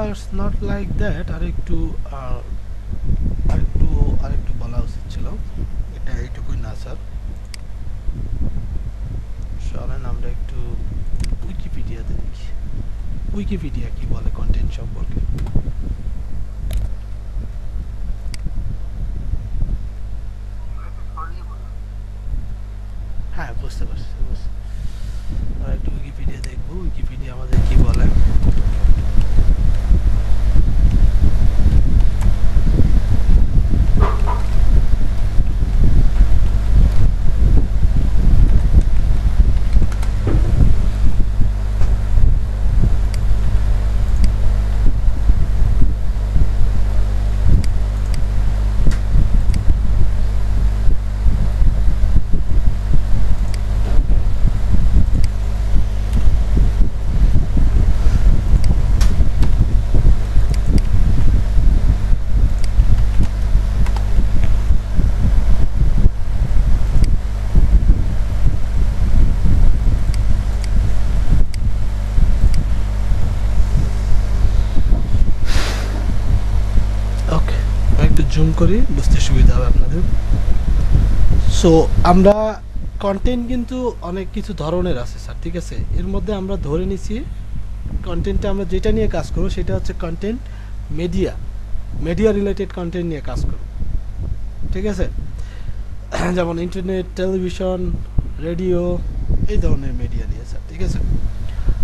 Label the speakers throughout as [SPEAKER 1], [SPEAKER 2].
[SPEAKER 1] It's not like that, আরেকটু বলা উচিত ছিল। এটা এইটুকুই না স্যার, চলেন আমরা একটু উইকিপিডিয়াতে দেখি উইকিপিডিয়া কি বলে কন্টেন্ট সম্পর্কে। হ্যাঁ, বুঝতে পারছি। আমরা একটু উইকিপিডিয়া দেখবো, উইকিপিডিয়া আমাদের কি বলে। ওকে, একটু জুম করি, বুঝতে সুবিধা হবে আপনাদের। সো আমরা কন্টেন্ট কিন্তু অনেক কিছু ধরনের আছে স্যার, ঠিক আছে। এর মধ্যে আমরা ধরে নিছি কন্টেন্টটা আমরা যেটা নিয়ে কাজ করব সেটা হচ্ছে কন্টেন্ট মিডিয়া রিলেটেড কন্টেন্ট নিয়ে কাজ করব, ঠিক আছে। যেমন ইন্টারনেট, টেলিভিশন, রেডিও, এই ধরনের মিডিয়া নিয়ে স্যার, ঠিক আছে।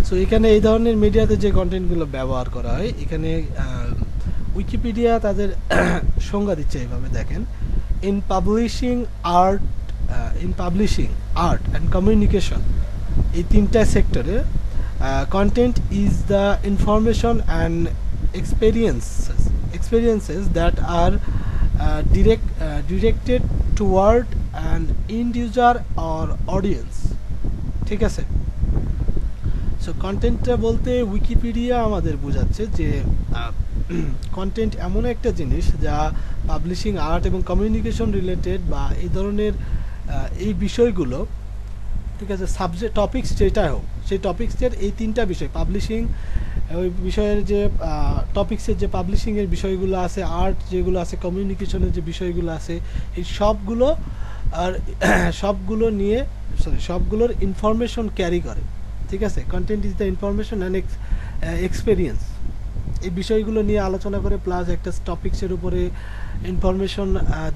[SPEAKER 1] সো এখানে এই ধরনের মিডিয়াতে যে কন্টেন্টগুলো ব্যবহার করা হয়, এখানে উইকিপিডিয়া তাদের সংজ্ঞা দিচ্ছে এইভাবে, দেখেন। In publishing art and communication, এই তিনটা সেক্টরে content is the information and experiences that are directed toward an end user or audience, ঠিক আছে। সো কন্টেন্টটা বলতে উইকিপিডিয়া আমাদের বোঝাচ্ছে যে কন্টেন্ট এমন একটা জিনিস যা পাবলিশিং, আর্ট এবং কমিউনিকেশন রিলেটেড বা এই ধরনের এই বিষয়গুলো, ঠিক আছে, সাবজেক্ট টপিকস যেটা হোক, সেই টপিক্সের এই তিনটা বিষয়, পাবলিশিং ওই বিষয়ের যে টপিক্সের যে পাবলিশিংয়ের বিষয়গুলো আছে, আর্ট যেগুলো আছে, কমিউনিকেশনের যে বিষয়গুলো আছে, এই সবগুলো আর সবগুলোর ইনফরমেশন ক্যারি করে, ঠিক আছে। Content is the information and experience, এই বিষয়গুলো নিয়ে আলোচনা করে, প্লাস একটা টপিক্সের উপরে ইনফরমেশন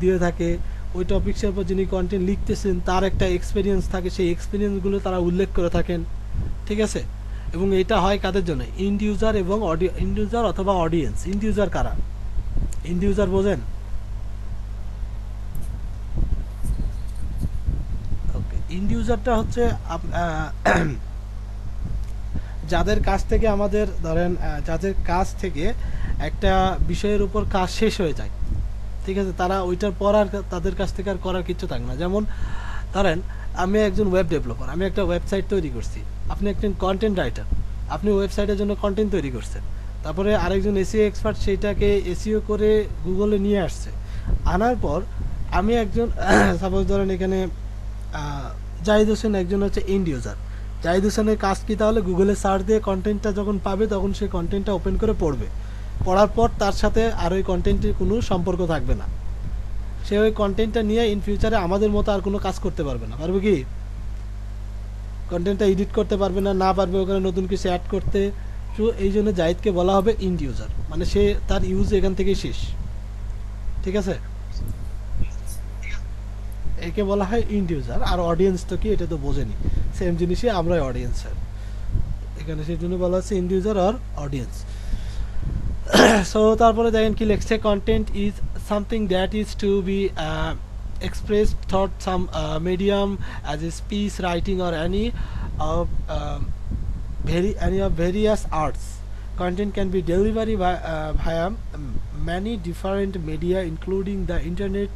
[SPEAKER 1] দিয়ে থাকে। ওই টপিক্সের উপর যিনি কন্টেন্ট লিখতেছেন তার একটা এক্সপেরিয়েন্স থাকে, সেই এক্সপেরিয়েন্সগুলো তারা উল্লেখ করে থাকেন, ঠিক আছে। এবং এটা হয় কাদের জন্য? ইন্ড ইউজার এবং ইন্ড ইউজার অথবা অডিয়েন্স। ইন্ড ইউজার কারা? ইন্ড ইউজার বোঝেন? ওকে, ইন্ড ইউজারটা হচ্ছে যাদের কাছ থেকে আমাদের ধরেন যাদের কাছ থেকে একটা বিষয়ের উপর কাজ শেষ হয়ে যায়, ঠিক আছে, তারা ওইটার পর আর তাদের কাছ থেকে আর করার কিছু থাকে না। যেমন ধরেন আমি একজন ওয়েব ডেভেলপার, আমি একটা ওয়েবসাইট তৈরি করছি, আপনি একজন কন্টেন্ট রাইটার, আপনি ওয়েবসাইটের জন্য কন্টেন্ট তৈরি করছেন, তারপরে আরেকজন এসিও এক্সপার্ট সেইটাকে এসিও করে গুগলে নিয়ে আসছে, আনার পর আমি একজন সাপোজ ধরেন এখানে জাহিদ হোসেন একজন হচ্ছে এন্ড ইউজার। জাহিদ হোসেনের কাজ কি? তাহলে গুগলে সার্চ দিয়ে কন্টেন্টটা যখন পাবে তখন সে কন্টেন্টটা ওপেন করে পড়বে, পড়ার পর তার সাথে আর ওই কন্টেন্টের কোনো সম্পর্ক থাকবে না, সে ওই কন্টেন্টটা নিয়ে ইন ফিউচারে আমাদের মতো আর কোনো কাজ করতে পারবে না। পারবে কি? কন্টেন্টটা এডিট করতে পারবে না, না পারবে ওখানে নতুন কিছু অ্যাড করতে। তো এই জন্য জাহিদকে বলা হবে ইন্ড ইউজার, মানে সে তার ইউজ এখান থেকেই শেষ, ঠিক আছে। একে বলা হয় ইন্ড ইউজার। আর অডিয়েন্স তো কি, এটা তো বোঝেনি, সেম জিনিসই আমরাই অডিয়েন্স স্যার, এখানে সেই জন্য বলা হচ্ছে ইন্ড ইউজার আর অডিয়েন্স। সো তারপরে দেখেন কি লেখছে, content is something that is to be expressed thought some medium as a speech, writing or of any of various arts. Content can be delivered via many different media including the internet,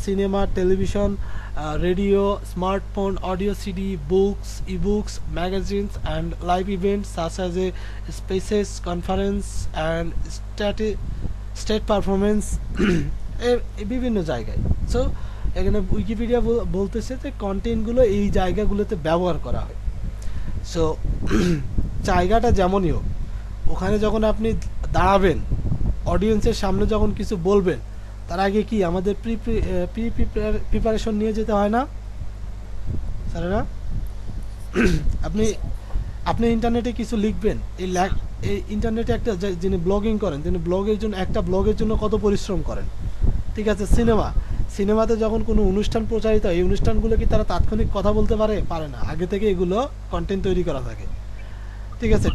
[SPEAKER 1] cinema, television, radio, smartphone, audio CD, books, ebooks, magazines and live events such as a spaces, conference and state performance বিভিন্ন জায়গায়। So এখানে Wikipedia বলতেছে যে কন্টেন্টগুলো এই জায়গাগুলোতে ব্যবহার করা হয়। সো জায়গাটা যেমনই হোক, ওখানে যখন আপনি দাঁড়াবেন, অডিয়েন্সের সামনে যখন কিছু বলবেন, তার আগে কি আমাদের প্রিপারেশন নিয়ে যেতে হয় না স্যারেরা? আপনি আপনি ইন্টারনেটে কিছু লিখবেন, এই ইন্টারনেটে একটা যিনি ব্লগিং করেন, তিনি ব্লগের জন্য, একটা ব্লগের জন্য কত পরিশ্রম করেন। ঠিক আছে, সিনেমাতে যখন কোনো অনুষ্ঠান প্রচারিত হয়, এই অনুষ্ঠানগুলো কি তারা তাৎক্ষণিক কথা বলতে পারে না, আগে থেকে এগুলো কন্টেন্ট তৈরি করা থাকে। ঠিক আছে,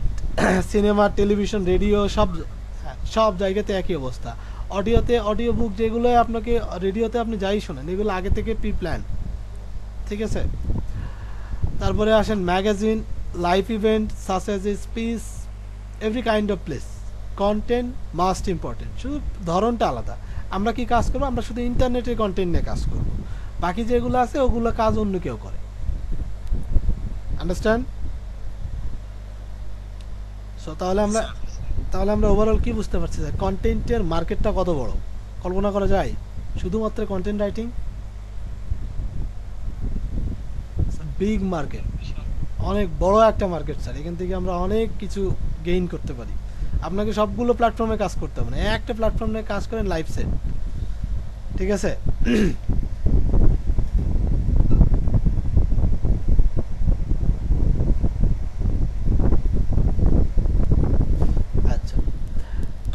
[SPEAKER 1] সিনেমা, টেলিভিশন, রেডিও, সব জায়গাতে একই অবস্থা। অডিও বুক যেগুলো আপনাকে রেডিওতে আপনি যাই শোনেন, এগুলো আগে থেকে প্রি প্ল্যান। ঠিক আছে, তারপরে আসেন magazine, live event such as a speech, every kind of place, content must important, শুধু ধরনটা আলাদা। আমরা কি কাজ করবো? আমরা শুধু ইন্টারনেটের কন্টেন্ট নিয়ে কাজ করব, বাকি যেগুলো আছে ওগুলো কাজ অন্য কেউ করে। আন্ডারস্ট্যান্ড? সো তাহলে আমরা ওভারঅল কি বুঝতে পারছি যে কন্টেন্টের মার্কেটটা কত বড় কল্পনা করা যায়? শুধুমাত্র কন্টেন্ট রাইটিং, বিগ মার্কেট, অনেক বড় একটা মার্কেট স্যার। এখান থেকে আমরা অনেক কিছু গেইন করতে পারি। আপনাকে সবগুলো প্ল্যাটফর্মে কাজ করতে হবে না, একটা প্ল্যাটফর্মে কাজ করেন, লাইভ সেট। ঠিক আছে, আচ্ছা,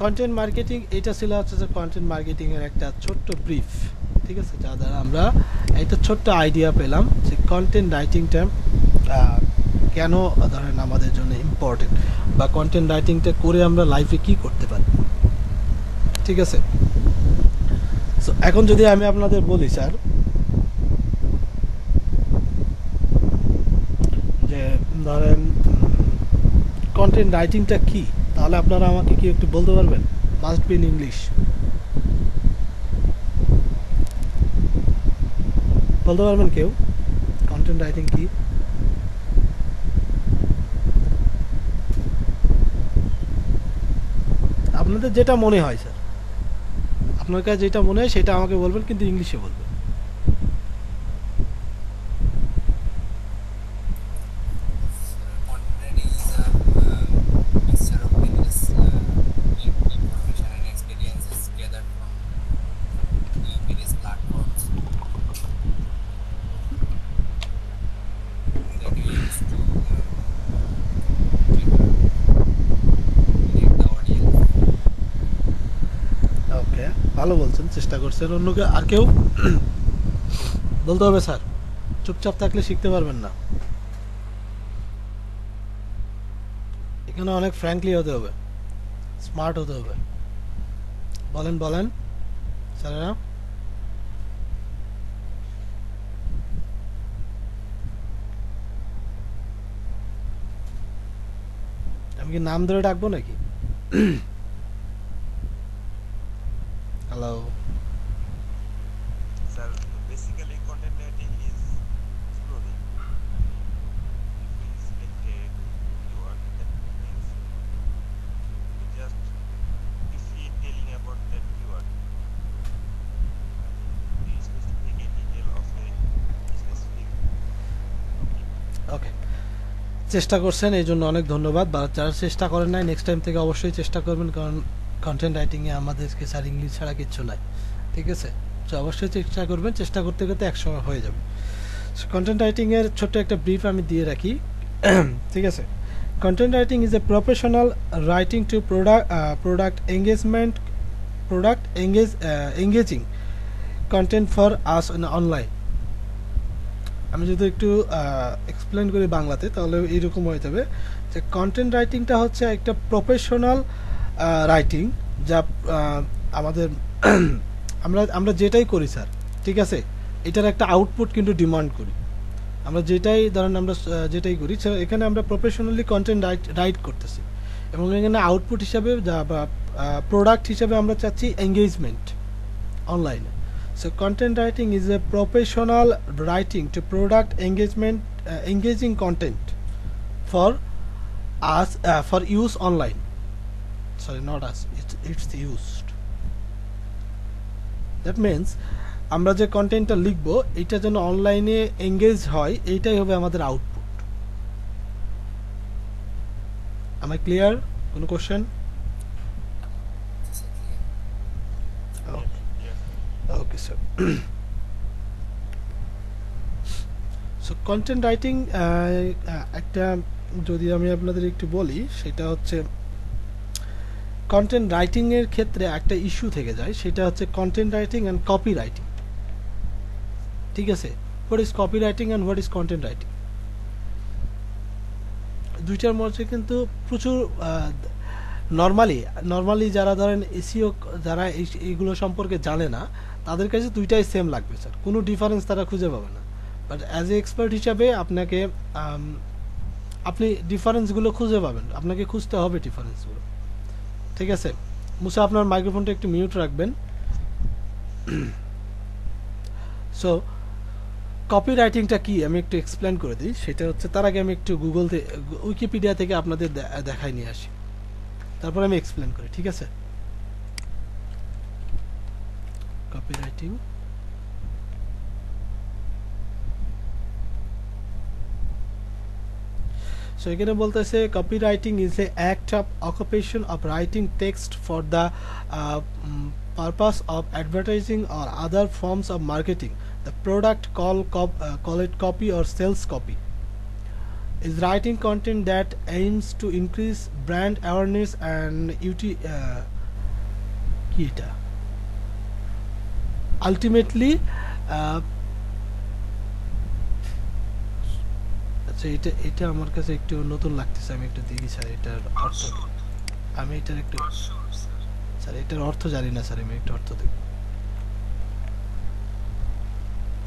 [SPEAKER 1] কন্টেন্ট মার্কেটিং, এটা ছিল হচ্ছে যে কন্টেন্ট মার্কেটিং এর একটা ছোট্ট ব্রিফ। ঠিক আছে, যা দ্বারা আমরা একটা ছোট্ট আইডিয়া পেলাম যে কন্টেন্ট রাইটিংটা কেন ধরেন আমাদের জন্য ইম্পর্টেন্ট, বা কন্টেন্ট রাইটিংটা করে আমরা লাইফে কি করতে পারি। ঠিক আছে, সো এখন যদি আমি আপনাদের বলি স্যার যে ধরেন কন্টেন্ট রাইটিংটা কি, তাহলে আপনারা আমাকে কি একটু বলতে পারবেন? Must be in English. বলতে পারবেন কেউ কন্টেন্ট রাইটিং কি? আপনাদের যেটা মনে হয় স্যার, আপনার কাছে যেটা মনে হয় সেটা আমাকে বলবেন, কিন্তু ইংলিশে বলবেন। ওকে, ভালো বলছেন, চেষ্টা করছেন। অন্যকে আর কেউ বলতে হবে স্যার, চুপচাপ থাকলে শিখতে পারবেন না। এখানে অনেক ফ্র্যাঙ্কলি হতে হবে, স্মার্ট হতে হবে। বলেন বলেন স্যারেরা। আমি কি নাম ধরে ডাকবো নাকি? Hello.
[SPEAKER 2] Sir, basically content writing is exploring. If we select a keyword, that means we just briefly telling about that keyword. The specific detail of a specific topic.
[SPEAKER 1] ওকে, চেষ্টা করছেন, এই জন্য অনেক ধন্যবাদ। বা যারা চেষ্টা করেন নাই, নেক্সট টাইম থেকে অবশ্যই চেষ্টা করবেন, কারণ কন্টেন্ট রাইটিংয়ে আমাদেরকে স্যার ইংলিশ ছাড়া কিচ্ছু নাই। ঠিক আছে, তো অবশ্যই চেষ্টা করবেন, চেষ্টা করতে করতে একসময় হয়ে যাবে। কন্টেন্ট রাইটিংয়ের ছোট্ট একটা ব্রিফ আমি দিয়ে রাখি। ঠিক আছে, content writing is a professional writing to engaging content for us online. আমি যদি একটু এক্সপ্লেন করি বাংলাতে, তাহলে এইরকম হয়ে যাবে যে কন্টেন্ট রাইটিংটা হচ্ছে একটা প্রফেশনাল রাইটিং, যা আমাদের আমরা যেটাই করি স্যার, ঠিক আছে, এটার একটা আউটপুট কিন্তু ডিমান্ড করি। আমরা যেটাই ধরেন আমরা যেটাই করি, এখানে আমরা প্রফেশনালি কন্টেন্ট রাইট করতেছি, এবং এখানে আউটপুট হিসাবে বা প্রোডাক্ট হিসাবে আমরা চাচ্ছি এঙ্গেজমেন্ট অনলাইনে। So content writing is a professional writing to product engagement, engaging content for us for use online. Sorry, not us. It's used. That means আমরা যে কন্টেন্টটা লিখবো, এটা যেন অনলাইনে এঙ্গেজ হয়, এইটাই হবে আমাদের আউটপুট। Am I clear? কোনো question?
[SPEAKER 2] Yes.
[SPEAKER 1] Okay sir. So content writing একটা যদি আমি আপনাদের একটু বলি, সেটা হচ্ছে কন্টেন্ট রাইটিংয়ের ক্ষেত্রে একটা ইস্যু থেকে যায়, সেটা হচ্ছে content writing and copy writing. ঠিক আছে, what is copy writing and what is content writing, দুইটার মধ্যে কিন্তু প্রচুর নর্মালি যারা ধরেন এসিও, যারা এইগুলো সম্পর্কে জানে না, তাদের কাছে দুইটাই সেম লাগবে স্যার, কোনো ডিফারেন্স তারা খুঁজে পাবে না। বাট অ্যাজ এ এক্সপার্ট হিসাবে আপনাকে আপনি ডিফারেন্সগুলো খুঁজে পাবেন, আপনাকে খুঁজতে হবে ডিফারেন্সগুলো। ঠিক আছে, মুসা আপনার মাইক্রোফোনটা একটু মিউট রাখবেন। সো কপি রাইটিংটা কি আমি একটু এক্সপ্লেন করে দিই। সেটা হচ্ছে, তার আগে আমি একটু গুগল থেকে, উইকিপিডিয়া থেকে আপনাদের দেখাই নিয়ে আসি, তারপর আমি এক্সপ্লেন করি। ঠিক আছে, কপি রাইটিং। সো এখানে বলতেছে copy writing is a act of occupation of writing text for the purpose of advertising or other forms of marketing. The product call it copy or sales copy. Is writing content that aims to increase brand awareness and কি এটা? ultimately আচ্ছা, এটা আমার কাছে একটু নতুন লাগতেছে, আমি একটু দেখি স্যার এটার অর্থ। আমি এটার একটু, স্যার এটার অর্থ জানি না স্যার, আমি একটু অর্থ দেখব।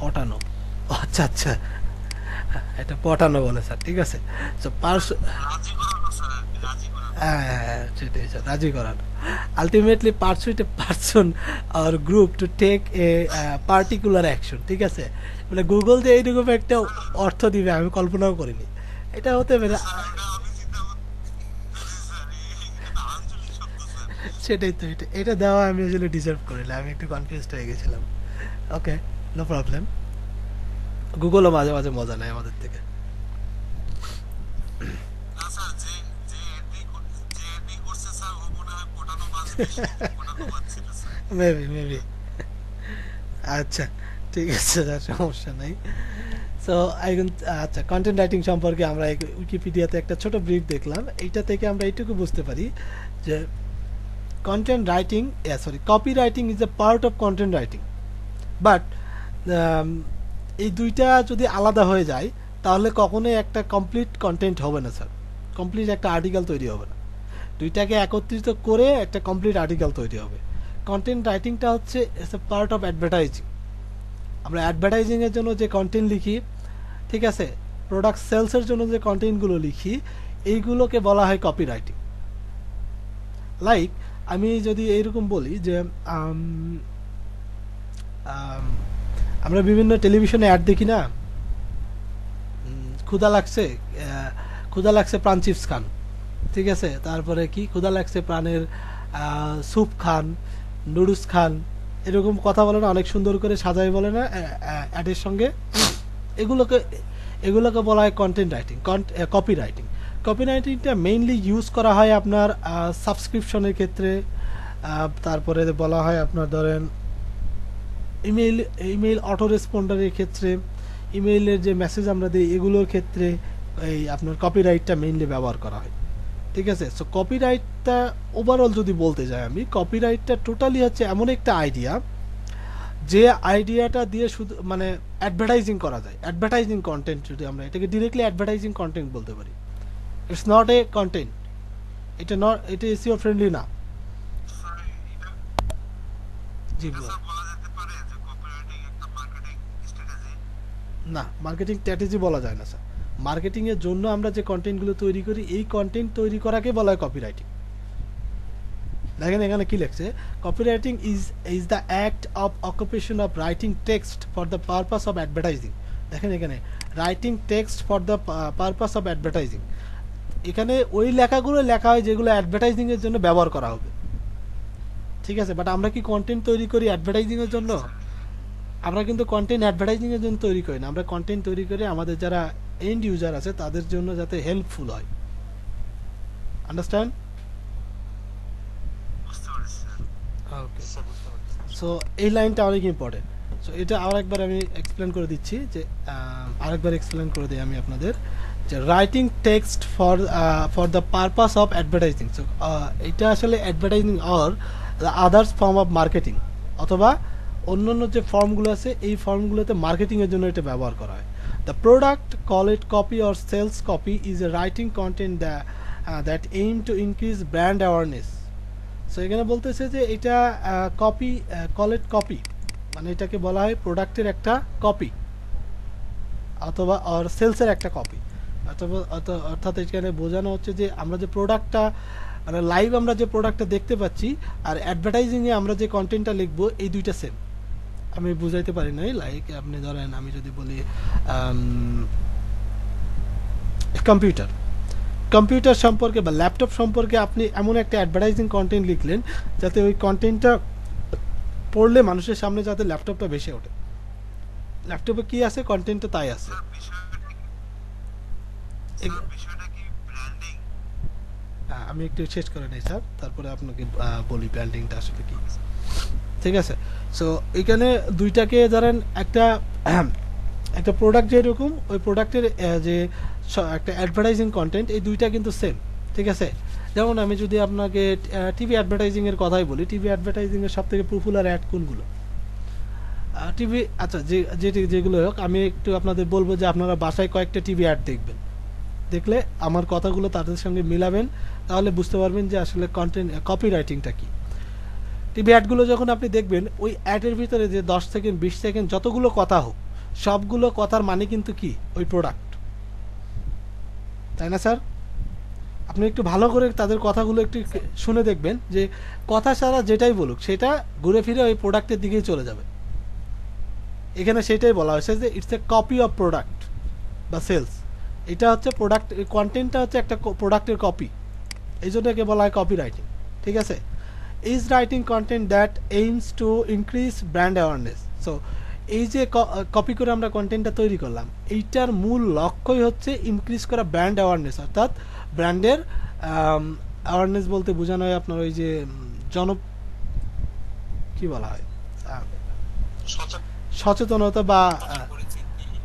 [SPEAKER 1] পটানো, আচ্ছা আচ্ছা, এটা পটানো বলে স্যার। ঠিক আছে, সো হ্যাঁ সেটাই স্যার, রাজি করানো। আলটিমেটলি পারসুইট এ পারসন আর group to take a particular action. ঠিক আছে, মানে গুগল যে এইরকম একটা অর্থ দিবে আমি কল্পনাও করিনি। এটা হতে পারে, সেটাই তো, এটা দেওয়া আমি আসলে ডিজার্ভ করিনি, আমি একটু কনফিউজড হয়ে গেছিলাম। ওকে, নো প্রবলেম, গুগলও মাঝে মাঝে মজা নেয় আমাদের থেকে। মেবি আচ্ছা, ঠিক আছে স্যার, সমস্যা নাই। সো এখন আচ্ছা, কন্টেন্ট রাইটিং সম্পর্কে আমরা উইকিপিডিয়াতে একটা ছোট ব্রিফ দেখলাম, এইটা থেকে আমরা এইটুকু বুঝতে পারি যে content writing, copy writing is a part of content writing. But এই দুইটা যদি আলাদা হয়ে যায়, তাহলে কখনোই একটা কমপ্লিট কন্টেন্ট হবে না স্যার, কমপ্লিট একটা আর্টিকেল তৈরি হবে না। দুইটাকে একত্রিত করে একটা কমপ্লিট আর্টিকেল তৈরি হবে। কন্টেন্ট রাইটিংটা হচ্ছে it's a part of advertising. আমরা অ্যাডভার্টাইজিংয়ের জন্য যে কন্টেন্ট লিখি, ঠিক আছে, প্রোডাক্ট সেলসের জন্য যে কন্টেন্টগুলো লিখি, এইগুলোকে বলা হয় কপি রাইটিং। লাইক আমি যদি এইরকম বলি যে আমরা বিভিন্ন টেলিভিশনে অ্যাড দেখি না, ক্ষুধা লাগছে, ক্ষুধা লাগছে প্রাণ চিপস খান। ঠিক আছে, তারপরে কি, ক্ষুধা লাগছে প্রাণের স্যুপ খান, নুডলস খান, এরকম কথা বলে না, অনেক সুন্দর করে সাজাই বলে না অ্যাডের সঙ্গে। এগুলোকে বলা হয় কন্টেন্ট রাইটিং, কপি রাইটিং। কপি রাইটিংটা মেইনলি ইউজ করা হয় আপনার সাবস্ক্রিপশনের ক্ষেত্রে, তারপরে বলা হয় আপনার ধরেন ইমেইল অটো রেসপন্ডারের ক্ষেত্রে, ইমেইলের যে মেসেজ আমরা দিই এগুলোর ক্ষেত্রে এই আপনার কপিরাইটটা মেইনলি ব্যবহার করা হয়। ঠিক আছে, সো কপিরাইটটা ওভারঅল যদি বলতে যাই আমি, কপিরাইটটা টোটালি হচ্ছে এমন একটা আইডিয়া, যে আইডিয়াটা দিয়ে শুধু মানে অ্যাডভার্টাইজিং করা যায়, অ্যাডভার্টাইজিং কন্টেন্ট, যদি আমরা এটাকে ডিরেক্টলি অ্যাডভার্টাইজিং কন্টেন্ট বলতে পারি। ইটস নট এ কন্টেন্ট, এটা এসইও ফ্রেন্ডলি না। জি না, মার্কেটিং স্ট্র্যাটেজি বলা যায় না স্যার। মার্কেটিংয়ের জন্য আমরা যে কন্টেন্টগুলো তৈরি করি, এই কন্টেন্ট তৈরি করাকে বলা হয় কপিরাইটিং। দেখেন এখানে কি লেখছে, copywriting is the act of occupation of writing text for the purpose of advertising. দেখেন এখানে writing text for the purpose of advertising, এখানে ওই লেখাগুলো লেখা হয় যেগুলো অ্যাডভার্টাইজিংয়ের জন্য ব্যবহার করা হবে। ঠিক আছে, বাট আমরা কি কন্টেন্ট তৈরি করি অ্যাডভার্টাইজিংয়ের জন্য? আমরা কিন্তু কন্টেন্ট অ্যাডভার্টাইজিংয়ের জন্য তৈরি করি না, আমরা কন্টেন্ট তৈরি করে আমাদের যারা এন্ড ইউজার আছে তাদের জন্য যাতে হেল্পফুল হয়। আন্ডারস্ট্যান্ড?
[SPEAKER 2] স্যার বুঝতে পারছি।
[SPEAKER 1] সো এই লাইনটা অনেক ইম্পর্টেন্ট। সো এটা আরেকবার আমি এক্সপ্লেন করে দিচ্ছি, যে আরেকবার এক্সপ্লেন করে দিই আমি আপনাদের, যে writing text for the purpose of advertising. So এটা আসলে advertising or the others form of marketing, অথবা অন্যান্য যে ফর্মগুলো আছে এই ফর্মগুলোতে মার্কেটিংয়ের জন্য এটা ব্যবহার করা হয়। The product, call it copy or sales copy, is a writing content that aim to increase brand awareness. So এখানে বলতেছে যে এটা কপি, কলেট কপি, মানে এটাকে বলা হয় প্রোডাক্টের একটা কপি অথবা আর সেলসের একটা কপি, অথবা অর্থাৎ এখানে বোঝানো হচ্ছে যে আমরা যে প্রোডাক্টটা, মানে লাইভ আমরা যে প্রোডাক্টটা দেখতে পাচ্ছি আর অ্যাডভার্টাইজিংয়ে আমরা যে কন্টেন্টটা লিখবো এই দুইটা সেম। আমি বুঝাইতে পারি নাই, লাইক আপনি ধরেন আমি যদি বলি কম্পিউটার, কম্পিউটার সম্পর্কে বা ল্যাপটপ সম্পর্কে আপনি এমন একটা অ্যাডভার্টাইজিং কন্টেন্ট লিখলেন যাতে ওই কন্টেন্টটা পড়লে মানুষের সামনে যাতে ল্যাপটপটা ভেসে ওঠে। ল্যাপটপে কি আছে, কন্টেন্টটা তাই আছে।
[SPEAKER 2] স্যার বিষয়টা কি ব্র্যান্ডিং?
[SPEAKER 1] আমি একটু শেষ করে নিই স্যার, তারপরে আপনাকে বলি ব্র্যান্ডিংটা আসলে কি। ঠিক আছে, সো এখানে দুইটাকে ধরেন একটা একটা প্রোডাক্ট যেরকম, ওই প্রোডাক্টের যে একটা অ্যাডভার্টাইজিং কন্টেন্ট, এই দুইটা কিন্তু সেম। ঠিক আছে, যেমন আমি যদি আপনাকে টিভি অ্যাডভার্টাইজিংয়ের কথাই বলি, টিভি অ্যাডভার্টাইজিংয়ের সব থেকে পপুলার অ্যাড কোনগুলো টিভি, আচ্ছা যেগুলো হোক, আমি একটু আপনাদের বলবো যে আপনারা বাসায় কয়েকটা টিভি অ্যাড দেখবেন, দেখলে আমার কথাগুলো তাদের সঙ্গে মিলাবেন, তাহলে বুঝতে পারবেন যে আসলে কন্টেন্ট কপি রাইটিংটা কী। টিভি অ্যাডগুলো যখন আপনি দেখবেন, ওই অ্যাডের ভিতরে যে 10 সেকেন্ড 20 সেকেন্ড যতগুলো কথা হোক, সবগুলো কথার মানে কিন্তু কি, ওই প্রোডাক্ট, তাই না স্যার? আপনি একটু ভালো করে তাদের কথাগুলো একটু শুনে দেখবেন যে কথা ছাড়া যেটাই বলুক সেটা ঘুরে ফিরে ওই প্রোডাক্টের দিকেই চলে যাবে। এখানে সেটাই বলা হয়েছে যে it's a copy of product বা সেলস। এটা হচ্ছে প্রোডাক্ট, কন্টেন্টটা হচ্ছে একটা প্রোডাক্টের কপি, এই জন্য একে বলা হয় কপি রাইটিং। ঠিক আছে, is writing content that aims to increase brand awareness. So এই যে কপি করে আমরা কন্টেন্টটা তৈরি করলাম, এইটার মূল লক্ষ্যই হচ্ছে ইনক্রিজ করা ব্র্যান্ড অ্যাওয়ারনেস, অর্থাৎ ব্র্যান্ডের অ্যাওয়ারনেস বলতে বোঝানো হয় আপনার ওই যে জন, কি বলা হয়, সচেতনতা বা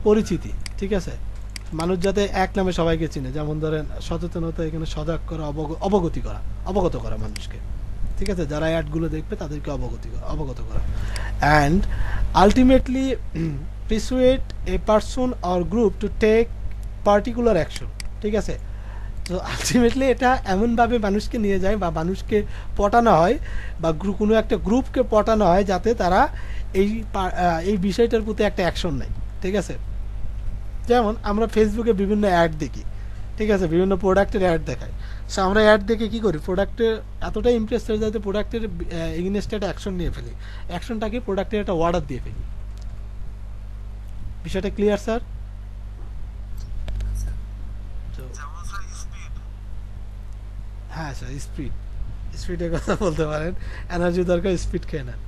[SPEAKER 1] পরিচিতি। ঠিক আছে, মানুষ যাতে এক নামে সবাইকে চিনে, যেমন ধরেন সচেতনতা, এখানে সজাগ করা, অবগত করা মানুষকে। ঠিক আছে, যারা অ্যাডগুলো দেখবে তাদেরকে অবগত করা, and ultimately persuade a person or group to take particular action। ঠিক আছে, তো আলটিমেটলি এটা এমনভাবে মানুষকে নিয়ে যায় বা মানুষকে পটানো হয় বা কোনো একটা গ্রুপকে পটানো হয় যাতে তারা এই বিষয়টার প্রতি একটা অ্যাকশন নেয়। ঠিক আছে, যেমন আমরা ফেসবুকে বিভিন্ন অ্যাড দেখি, ঠিক আছে, বিভিন্ন প্রোডাক্টের অ্যাড দেখায়। সো আমরা অ্যাড দেখে কী করি, প্রোডাক্টের এতটাই ইমপ্রেস হয়ে যাতে প্রোডাক্টের এগেনস্টে একটা অ্যাকশন নিয়ে ফেলি, অ্যাকশনটাকে প্রোডাক্টের একটা অর্ডার দিয়ে ফেলি। বিষয়টা ক্লিয়ার স্যার? হ্যাঁ স্যার, স্পিডের কথা বলতে পারেন, এনার্জি দরকার, স্পিড খেয়ে নেন।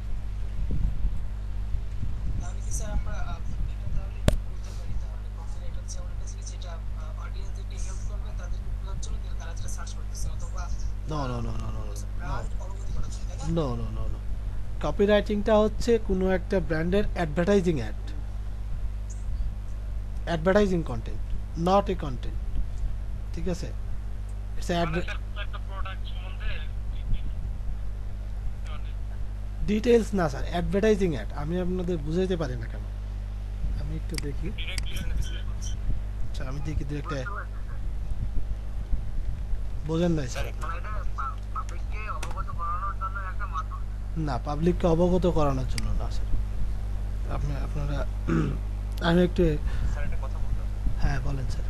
[SPEAKER 1] No no no no no no no no no, কপিরাইটিংটা হচ্ছে কোনো একটা ব্র্যান্ডের advertising content, not a content. ঠিক আছে, ডিটেলস না স্যার, অ্যাডভার্টাইজিং অ্যাড। আমি আপনাদের বুঝাইতে পারি না কেন, আমি একটু দেখি। আচ্ছা আমি দেখি দু একটা, বোঝেন নাই স্যার? না, পাবলিককে অবগত করানোর জন্য না স্যার, আপনারা আমি একটু,
[SPEAKER 2] স্যার একটা কথা বলতে হবে।
[SPEAKER 1] হ্যাঁ বলেন স্যার।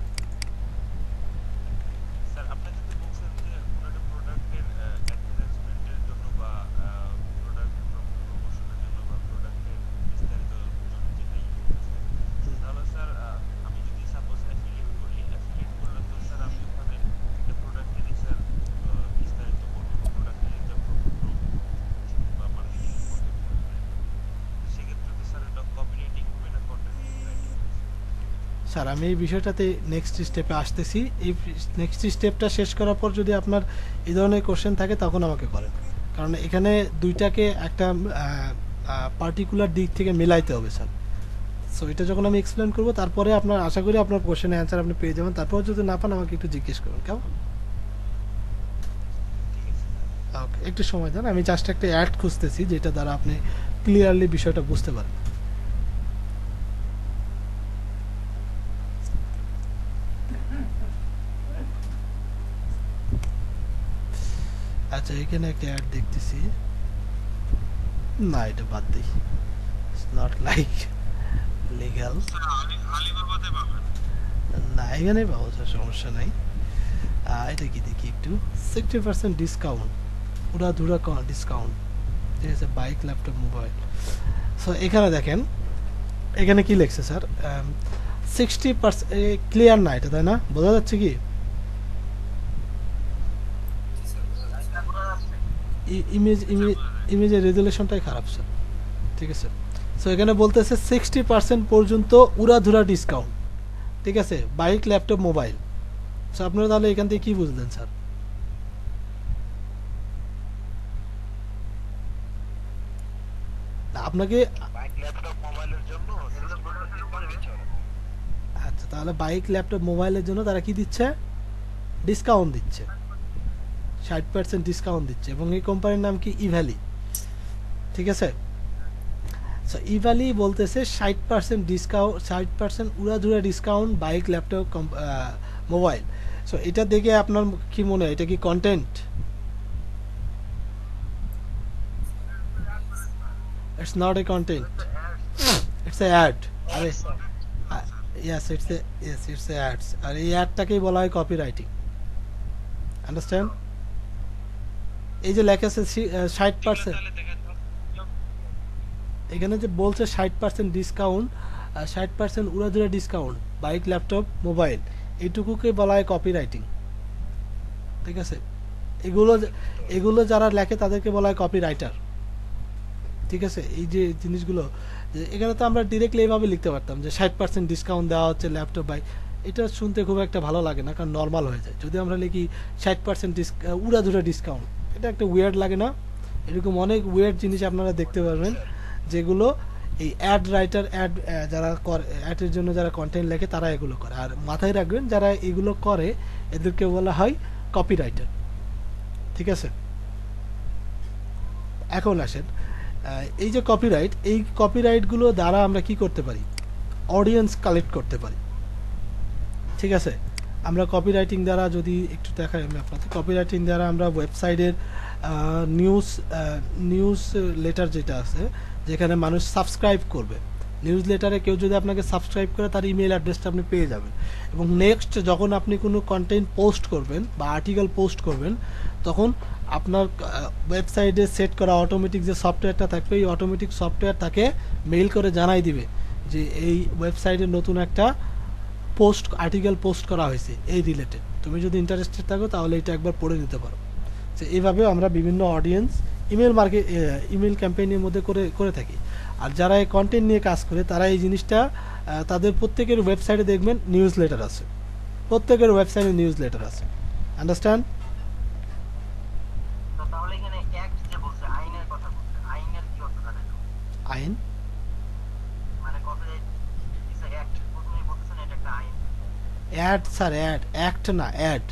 [SPEAKER 2] স্যার আপনি যদি বলছেন যে কোনো একটা প্রোডাক্টের অ্যাডভার্টাইজমেন্টের জন্য বা প্রোডাক্ট প্রমোশনের জন্য বা প্রোডাক্টের বিস্তারিত জন্য যেটা ইউজ করতেছে, তাহলে স্যার আমি যদি সাপোজ অ্যাফিলিয়েট করি, অ্যাফিলিয়েট করলে তো স্যার আমি ওখানে একটা প্রোডাক্টেরই স্যার বিস্তারিত বলবো, প্রোডাক্টের একটা বা মার্কেটিং করতে বলবো। সেক্ষেত্রে তো স্যার এটা কপিরাইটিং হবে না, কন্টেন্ট রাইটিং।
[SPEAKER 1] স্যার আমি এই বিষয়টাতে নেক্সট স্টেপে আসতেছি, এই নেক্সট স্টেপটা শেষ করার পর যদি আপনার এই ধরনের কোশ্চেন থাকে তখন আমাকে করেন, কারণ এখানে দুইটাকে একটা পার্টিকুলার দিক থেকে মেলাইতে হবে স্যার। সো এটা যখন আমি এক্সপ্লেন করবো তারপরে আপনার আশা করি আপনার কোশ্চেনের অ্যান্সার আপনি পেয়ে যাবেন। তারপর যদি না পান আমাকে একটু জিজ্ঞেস করুন, কেমন?
[SPEAKER 2] ঠিক আছে স্যার।
[SPEAKER 1] ওকে, একটু সময় দেন, আমি জাস্ট একটা অ্যাড খুঁজতেছি যেটা দ্বারা আপনি ক্লিয়ারলি বিষয়টা বুঝতে পারেন। আচ্ছা, এখানে একটা অ্যাড দেখতেছি, না এটা বাদ দিই, it's not like legal.
[SPEAKER 2] Sir আলিবাবাতে পাবেন।
[SPEAKER 1] না এখানে পাবো স্যার, সমস্যা নাই। এটা কি দেখি একটু, 60% ডিসকাউন্ট, পুরা ধুরা ডিসকাউন্ট, ঠিক আছে, বাইক, ল্যাপটপ, মোবাইল। সো এখানে দেখেন, এখানে কি লিখছে স্যার, 60% ক্লিয়ার না এটা, তাই না? বোঝা যাচ্ছে কি? ইমেজের রেজুলেশনটাই খারাপ স্যার, ঠিক আছে। সো এখানে বলতেছে 60% পর্যন্ত উড়াধুরা ডিসকাউন্ট, ঠিক আছে, বাইক, ল্যাপটপ, মোবাইল। সো আপনারা তাহলে এখান থেকে কি বুঝলেন স্যার? আপনাকে
[SPEAKER 2] বাইক ল্যাপটপ মোবাইলের জন্য এগুলো প্রোডাক্টের উপরে দিচ্ছে ওরা।
[SPEAKER 1] আচ্ছা, তাহলে বাইক, ল্যাপটপ, মোবাইলের জন্য তারা কি দিচ্ছে? ডিসকাউন্ট দিচ্ছে, 60% ডিসকাউন্ট দিচ্ছে, এবং এই কোম্পানির নাম কি? ইভ্যালি, ঠিক আছে। সো ইভ্যালি বলতেছে 60% ডিসকাউন্ট, 60% উড়াধুরা discount bike, laptop, mobile. So এটা দেখে আপনার কি মনে হয়, এটা কি content? It's not a content, it's a ad. আরে ইয়েস, ইটস এ অ্যাডস, আর এই অ্যাডটাকেই বলা হয় কপি রাইটিং, আন্ডারস্ট্যান্ড? এই যে লেখা আছে 60%,
[SPEAKER 2] তাহলে দেখেন তো।
[SPEAKER 1] এখানে যে বলছে 60% ডিসকাউন্ট, 60% উড়াধুরা ডিসকাউন্ট বাইক, ল্যাপটপ, মোবাইল, এইটুকুকে বলা হয় কপি রাইটিং, ঠিক আছে। এগুলো যারা লেখে তাদেরকে বলা হয় কপি রাইটার, ঠিক আছে। এই যে জিনিসগুলো, যে এখানে তো আমরা ডিরেক্টলি এইভাবে লিখতে পারতাম যে 60% ডিসকাউন্ট দেওয়া হচ্ছে ল্যাপটপ, বাইক। এটা শুনতে খুব একটা ভালো লাগে না, কারণ নর্মাল হয়ে যায়। যদি আমরা লিখি 60% উড়াধুরা ডিসকাউন্ট, এটা একটা উইয়ার্ড লাগে না? এরকম অনেক উইয়ার্ড জিনিস আপনারা দেখতে পারবেন, যেগুলো এই অ্যাড রাইটার, যারা করে অ্যাডের জন্য, যারা কন্টেন্ট লেখে তারা এগুলো করে। আর মাথায় রাখবেন, যারা এগুলো করে এদেরকে বলা হয় কপি রাইটার, ঠিক আছে। এখন আসেন, এই যে কপিরাইট, এই কপিরাইটগুলো দ্বারা আমরা কি করতে পারি? অডিয়েন্স কালেক্ট করতে পারি, ঠিক আছে। আমরা কপিরাইটিং দ্বারা যদি একটু দেখাই আমি আপনাদের, কপিরাইটিং দ্বারা আমরা ওয়েবসাইটের নিউজ লেটার যেটা আছে, যেখানে মানুষ সাবস্ক্রাইব করবে, নিউজ লেটারে কেউ যদি আপনাকে সাবস্ক্রাইব করে তার ইমেল অ্যাড্রেসটা আপনি পেয়ে যাবেন। এবং নেক্সট যখন আপনি কোনো কন্টেন্ট পোস্ট করবেন বা আর্টিকেল পোস্ট করবেন, তখন আপনার ওয়েবসাইটে সেট করা অটোমেটিক যে সফটওয়্যারটা থাকবে, এই অটোমেটিক সফটওয়্যার তাকে মেইল করে জানাই দিবে যে এই ওয়েবসাইটে নতুন একটা পোস্ট, আর্টিকেল পোস্ট করা হয়েছে এই রিলেটেড, তুমি যদি ইন্টারেস্টেড থাকো তাহলে এটা একবার পড়ে নিতে পারো। তো এইভাবে আমরা বিভিন্ন অডিয়েন্স ইমেল ক্যাম্পেইনের মধ্যে করে থাকি। আর যারা এই কন্টেন্ট নিয়ে কাজ করে তারা এই জিনিসটা, তাদের প্রত্যেকের ওয়েবসাইটে দেখবেন নিউজ লেটার আছে, প্রত্যেকের ওয়েবসাইটে নিউজ লেটার আছে, আন্ডারস্ট্যান্ড?
[SPEAKER 3] তাহলে এখানে অ্যাক্ট যে বলছে, আইনের কথা বলছে, আইনের কি অর্থ দাঁড়ায়?
[SPEAKER 1] আইন
[SPEAKER 3] মানে কপিরাইট ইজ আ অ্যাক্ট, প্রথমেই বলতেছেন এটা একটা আইন।
[SPEAKER 1] অ্যাড স্যার, অ্যাক্ট না, অ্যাড।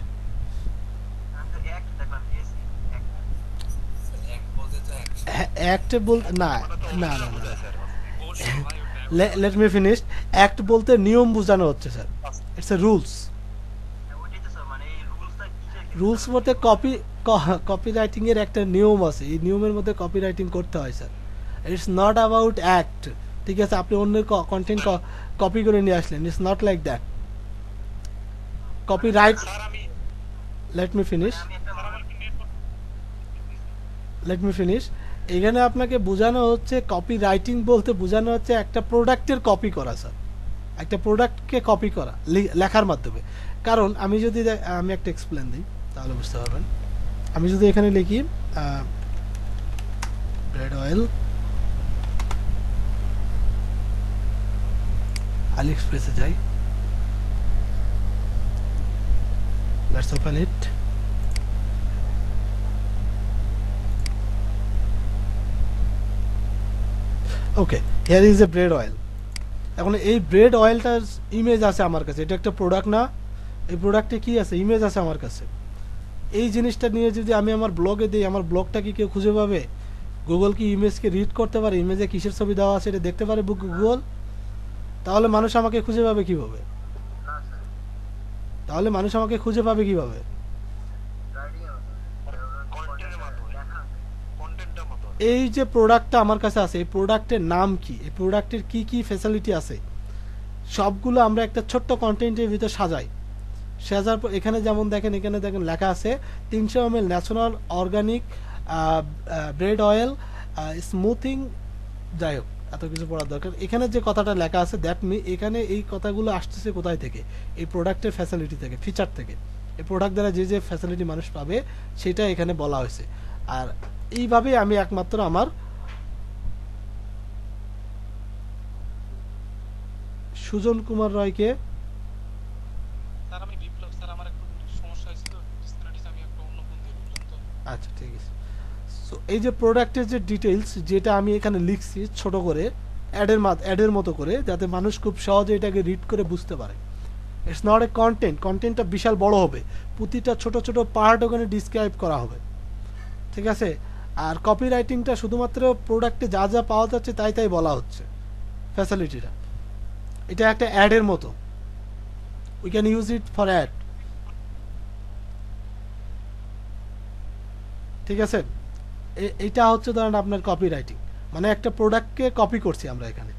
[SPEAKER 3] আমি তো অ্যাক্ট দেখলাম, এস অ্যাক্ট।
[SPEAKER 1] অ্যাক্ট বল না, না না না, লেট মি ফিনিশ। অ্যাক্ট বলতে নিয়ম বোঝানো হচ্ছে স্যার, ইটস এ রুলস।
[SPEAKER 3] ওইটাই তো স্যার, মানে এই রুলসটা কিসের ক্ষেত্রে?
[SPEAKER 1] রুলস বলতে কপিরাইটিং এর একটা নিয়ম আছে, এই নিয়মের মধ্যে কপিরাইটিং করতে হয় sir. It's not about act, ঠিক আছে। আপনি অন্যের কন্টেন্ট কপি করে নিয়ে আসলেন, it's not like that. Copyright,
[SPEAKER 2] sir আমি
[SPEAKER 1] লেট মি ফিনিশ,
[SPEAKER 3] আমি একটা
[SPEAKER 1] লেট মি ফিনিশ। এখানে আপনাকে বোঝানো হচ্ছে, কপি রাইটিং বলতে বোঝানো হচ্ছে একটা প্রোডাক্টের কপি করা স্যার, একটা প্রোডাক্টকে কপি করা লেখার মাধ্যমে। কারণ আমি যদি আমি একটা এক্সপ্লেন দিই তাহলে বুঝতে পারবেন। আমি যদি এখানে লিখি ব্রেড অয়েল, আলিএক্সপ্রেসে যাই, let's open it. Okay, here is a bread oil. এখন এই ব্রেড অয়েলটার ইমেজ আছে আমার কাছে, এটা একটা প্রোডাক্ট না, এই প্রোডাক্টে কি আছে, ইমেজ আছে আমার কাছে। এই জিনিসটা নিয়ে যদি আমি আমার ব্লগে দিই, আমার ব্লগটা কি কেউ খুঁজে পাবে? গুগল কি ইমেজকে রিড করতে পারে? ইমেজে কিসের ছবি দেওয়া আছে এটা দেখতে পারে গুগল? তাহলে মানুষ আমাকে খুঁজে পাবে কিভাবে?
[SPEAKER 3] না স্যার,
[SPEAKER 1] তাহলে মানুষ আমাকে খুঁজে পাবে কিভাবে?
[SPEAKER 3] রাইডিং এর
[SPEAKER 2] কন্টেন্টের মাধ্যমে,
[SPEAKER 3] লেখা
[SPEAKER 2] কন্টেন্টের মাধ্যমে।
[SPEAKER 1] এই যে প্রোডাক্টটা আমার কাছে আছে, এই প্রোডাক্টের নাম কি, এই প্রোডাক্টের কি কি ফ্যাসিলিটি আছে, সবগুলো আমরা একটা ছোট্ট কন্টেন্টের ভিতর সাজাই। সাজার পর এখানে যেমন দেখেন, এখানে দেখেন লেখা আছে 300 ml natural organic bread oil smoothing, যাই হোক এত কিছু পড়ার দরকার। এখানে যে কথাটা লেখা আছে দ্যাট এখানে এই কথাগুলো আসতেছে কোথায় থেকে? এই প্রোডাক্টের ফ্যাসিলিটি থেকে, ফিচার থেকে। এই প্রোডাক্ট দ্বারা যে যে ফ্যাসিলিটি মানুষ পাবে সেটা এখানে বলা হয়েছে। আর এইভাবেই আমি একমাত্র আমার সুজন কুমার রায়কে,
[SPEAKER 4] স্যার আমি বিপ্লব স্যার, আমার একটু সমস্যা হয়েছিল, ডিসকানেক্ট আমি একটা অন্য ফোন দিয়ে করলাম তো।
[SPEAKER 1] আচ্ছা ঠিক আছে। সো এই যে প্রোডাক্টের যে ডিটেলস, যেটা আমি এখানে লিখছি ছোট করে অ্যাডের মতো করে, যাতে মানুষ খুব সহজে এটাকে রিড করে বুঝতে পারে। ইটস নট এ কন্টেন্ট, কন্টেন্টটা বিশাল বড় হবে, প্রতিটা ছোট ছোট পার্ট ওখানে ডিসক্রাইব করা হবে, ঠিক আছে? আর কপি রাইটিংটা শুধুমাত্র প্রোডাক্টে যা যা পাওয়া যাচ্ছে তাই তাই বলা হচ্ছে, ফ্যাসিলিটিটা। এটা একটা অ্যাডের মতো, we can use it for ad, ঠিক আছে? এইটা হচ্ছে ধরেন আপনার কপি রাইটিং, মানে একটা প্রোডাক্টকে কপি করছি আমরা এখানে।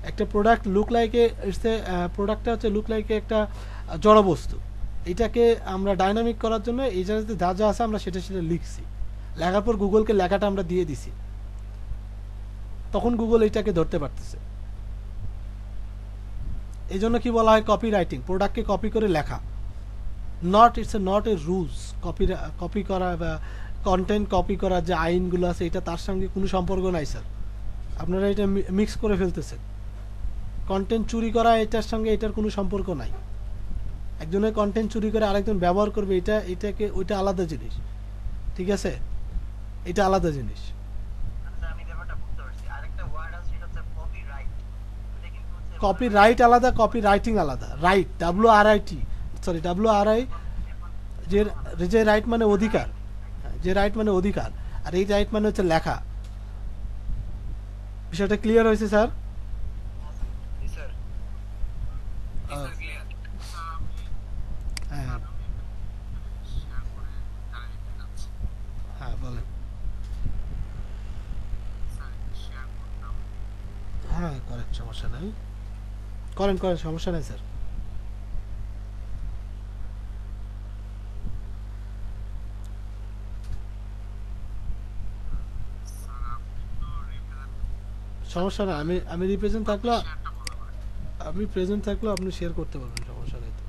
[SPEAKER 1] একটা প্রোডাক্ট লুক লাইকে ইটস এ, প্রোডাক্টটা হচ্ছে লুক লাইকে একটা জড়বস্তু, এটাকে আমরা ডাইনামিক করার জন্য এই জায়গাতে যা যা আছে আমরা সেটা সেটা লিখছি, লেখার পর গুগলকে লেখাটা আমরা দিয়ে দিছি, তখন গুগল এইটাকে ধরতে পারতেছে। এই জন্য কি বলা হয় কপি রাইটিং, প্রোডাক্টকে কপি করে লেখা। নট এ রুলস, কপি করা বা কন্টেন্ট কপি করার যে আইনগুলো আছে এটা তার সঙ্গে কোনো সম্পর্ক নাই স্যার, আপনারা এটা মিক্স করে ফেলতেছেন। কন্টেন্ট চুরি করা এটার সঙ্গে এটার কোনো সম্পর্ক নাই। একজনের কন্টেন্ট চুরি করে আরেকজন ব্যবহার করবে, এটাকে ওইটা আলাদা জিনিস, ঠিক আছে? এটা আলাদা জিনিস।
[SPEAKER 3] আচ্ছা আমি ব্যাপারটা বুঝতে পারছি। আরেকটা ওয়ার্ড আছে সেটা হচ্ছে কপিরাইট। এটা কিন্তু হচ্ছে
[SPEAKER 1] কপি রাইট আলাদা, কপি রাইটিং আলাদা। রাইট WRIT, সরি WRI, যে রাইট মানে অধিকার, যে রাইট মানে অধিকার, আর এই রাইট মানে হচ্ছে লেখা। বিষয়টা ক্লিয়ার হয়েছে স্যার?
[SPEAKER 2] জি স্যার।
[SPEAKER 1] হ্যাঁ হ্যাঁ বলেন। হ্যাঁ করেন, সমস্যা নাই, করেন সমস্যা নাই স্যার। সমস্যা না, আমি রিপ্রেজেন্ট থাকলে, আমি প্রেজেন্ট থাকলেও আপনি শেয়ার করতে পারবেন, সমস্যা নেই তো।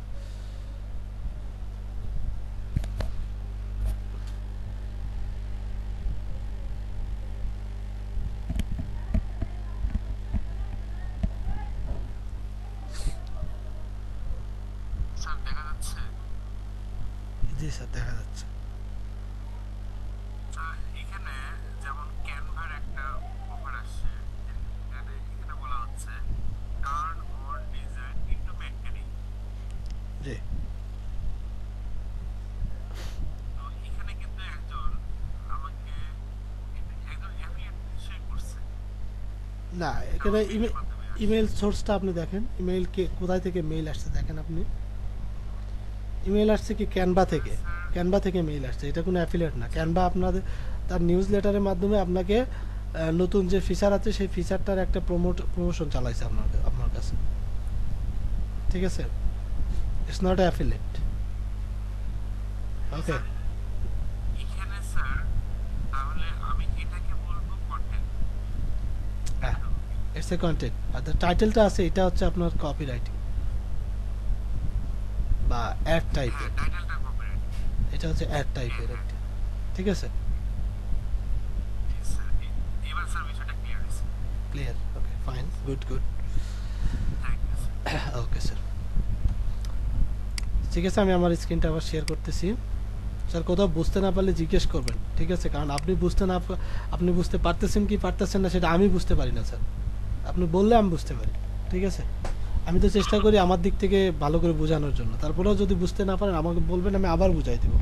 [SPEAKER 4] স্যার দেখা যাচ্ছে?
[SPEAKER 1] জি স্যার দেখা যাচ্ছে।
[SPEAKER 4] এখানে যেমন ক্যানভার একটা অফার আসছে, এখানে বলা হচ্ছে turn on design into mechanic.
[SPEAKER 1] জি
[SPEAKER 4] তো এখানে কিন্তু একজন আমাকে একজন অ্যাফিলিয়েট শেয়ার করছে
[SPEAKER 1] না, এখানে ইমেল সোর্সটা আপনি দেখেন, ইমেল কে কোথায় থেকে মেইল আসছে দেখেন আপনি। ইমেল আসছে কি ক্যানভা থেকে, ক্যানভা থেকে মেইল আসছে, এটা কোনো অ্যাফিলিয়েট না। ক্যানভা আপনাদের তার নিউজ লেটারের মাধ্যমে আপনাকে নতুন যে ফিচার আছে সেই ফিচারটার একটা প্রমোশন চালাইছে আপনার কাছে, ঠিক আছে? ইটস নট অ্যাফিলিয়েট, ওকে?
[SPEAKER 4] এখানে স্যার, তাহলে আমি এটাকে বলবো কন্টেন্ট।
[SPEAKER 1] হ্যাঁ, it's a content. Are the টাইটেলটা আছে, এটা হচ্ছে আপনার কপি রাইটিং বা অ্যাড টাইপের,
[SPEAKER 4] টাইটেলটা কপিরাইট।
[SPEAKER 1] এটা হচ্ছে অ্যাড টাইপের একটা, ঠিক আছে?
[SPEAKER 4] স্যার এবার স্যার বিষয়টা ক্লিয়ার হয়েছে।
[SPEAKER 1] Clear, okay fine, good
[SPEAKER 4] thank you sir.
[SPEAKER 1] Okay sir, ঠিক আছে। আমি আমার স্ক্রিনটা আবার শেয়ার করতেছি। স্যার কোথাও বুঝতে না পারলে জিজ্ঞেস করবেন, ঠিক আছে? কারণ আপনি বুঝতে পারতেছেন কি পারতেছেন না সেটা আমি বুঝতে পারি না স্যার। আপনি বললে আমি বুঝতে পারি, ঠিক আছে? আমি তো চেষ্টা করি আমার দিক থেকে ভালো করে বোঝানোর জন্য, তারপরেও যদি বুঝতে না পারেন আমাকে বলবেন, আমি আবার বুঝাই দেবো,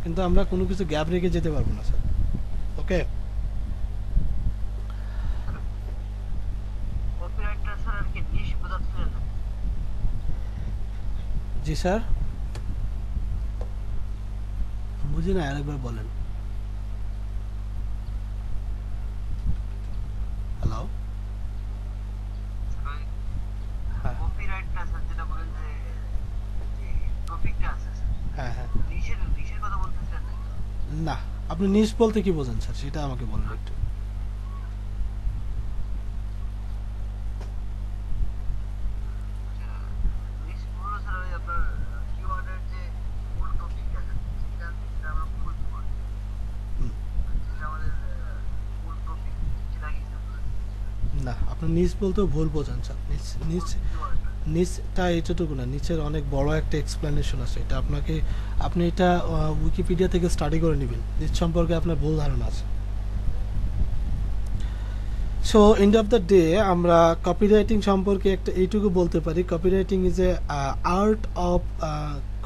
[SPEAKER 1] কিন্তু আমরা কোনো কিছু গ্যাপ রেখে যেতে পারবো না স্যার। ওকে?
[SPEAKER 3] কপিরাইটটা স্যার আর কি নিশ বোঝাচ্ছিলেন না?
[SPEAKER 1] জি স্যার, বুঝি না, আরেকবার বলেন। হ্যালো?
[SPEAKER 3] স্যার ওই
[SPEAKER 1] হ্যাঁ
[SPEAKER 3] কপিরাইটটা স্যার যেটা বলেন যে টপিকটা আছে স্যার,
[SPEAKER 1] হ্যাঁ হ্যাঁ।
[SPEAKER 3] নিশের কথা বলতেছিলেন না?
[SPEAKER 1] না, আপনি নিশ বলতে কি বোঝেন স্যার, সেটা আমাকে বলেন একটু।
[SPEAKER 3] নিশ হলো স্যার ওই আপনার কিওয়ার্ডের যে মূল টপিকটা সেটা যেটা আমরা খুঁজবো আর কি।
[SPEAKER 1] হুম।
[SPEAKER 3] যেটা আমাদের মূল টপিক সেটা কি স্যার?
[SPEAKER 1] না, আপনি নিচ বলতেও ভুল বোঝেন স্যার। নিচ নিচ
[SPEAKER 3] কিওয়ার্ডটা
[SPEAKER 1] নিচটা এতটুকু না, নিচের অনেক বড় একটা এক্সপ্লেনেশন আছে, এটা আপনাকে, আপনি এটা উইকিপিডিয়া থেকে স্টাডি করে নেবেন, নিচ সম্পর্কে আপনার ভুল ধারণা আছে। So end of the day আমরা কপিরাইটিং সম্পর্কে একটা এইটুকু বলতে পারি, copywriting is a art of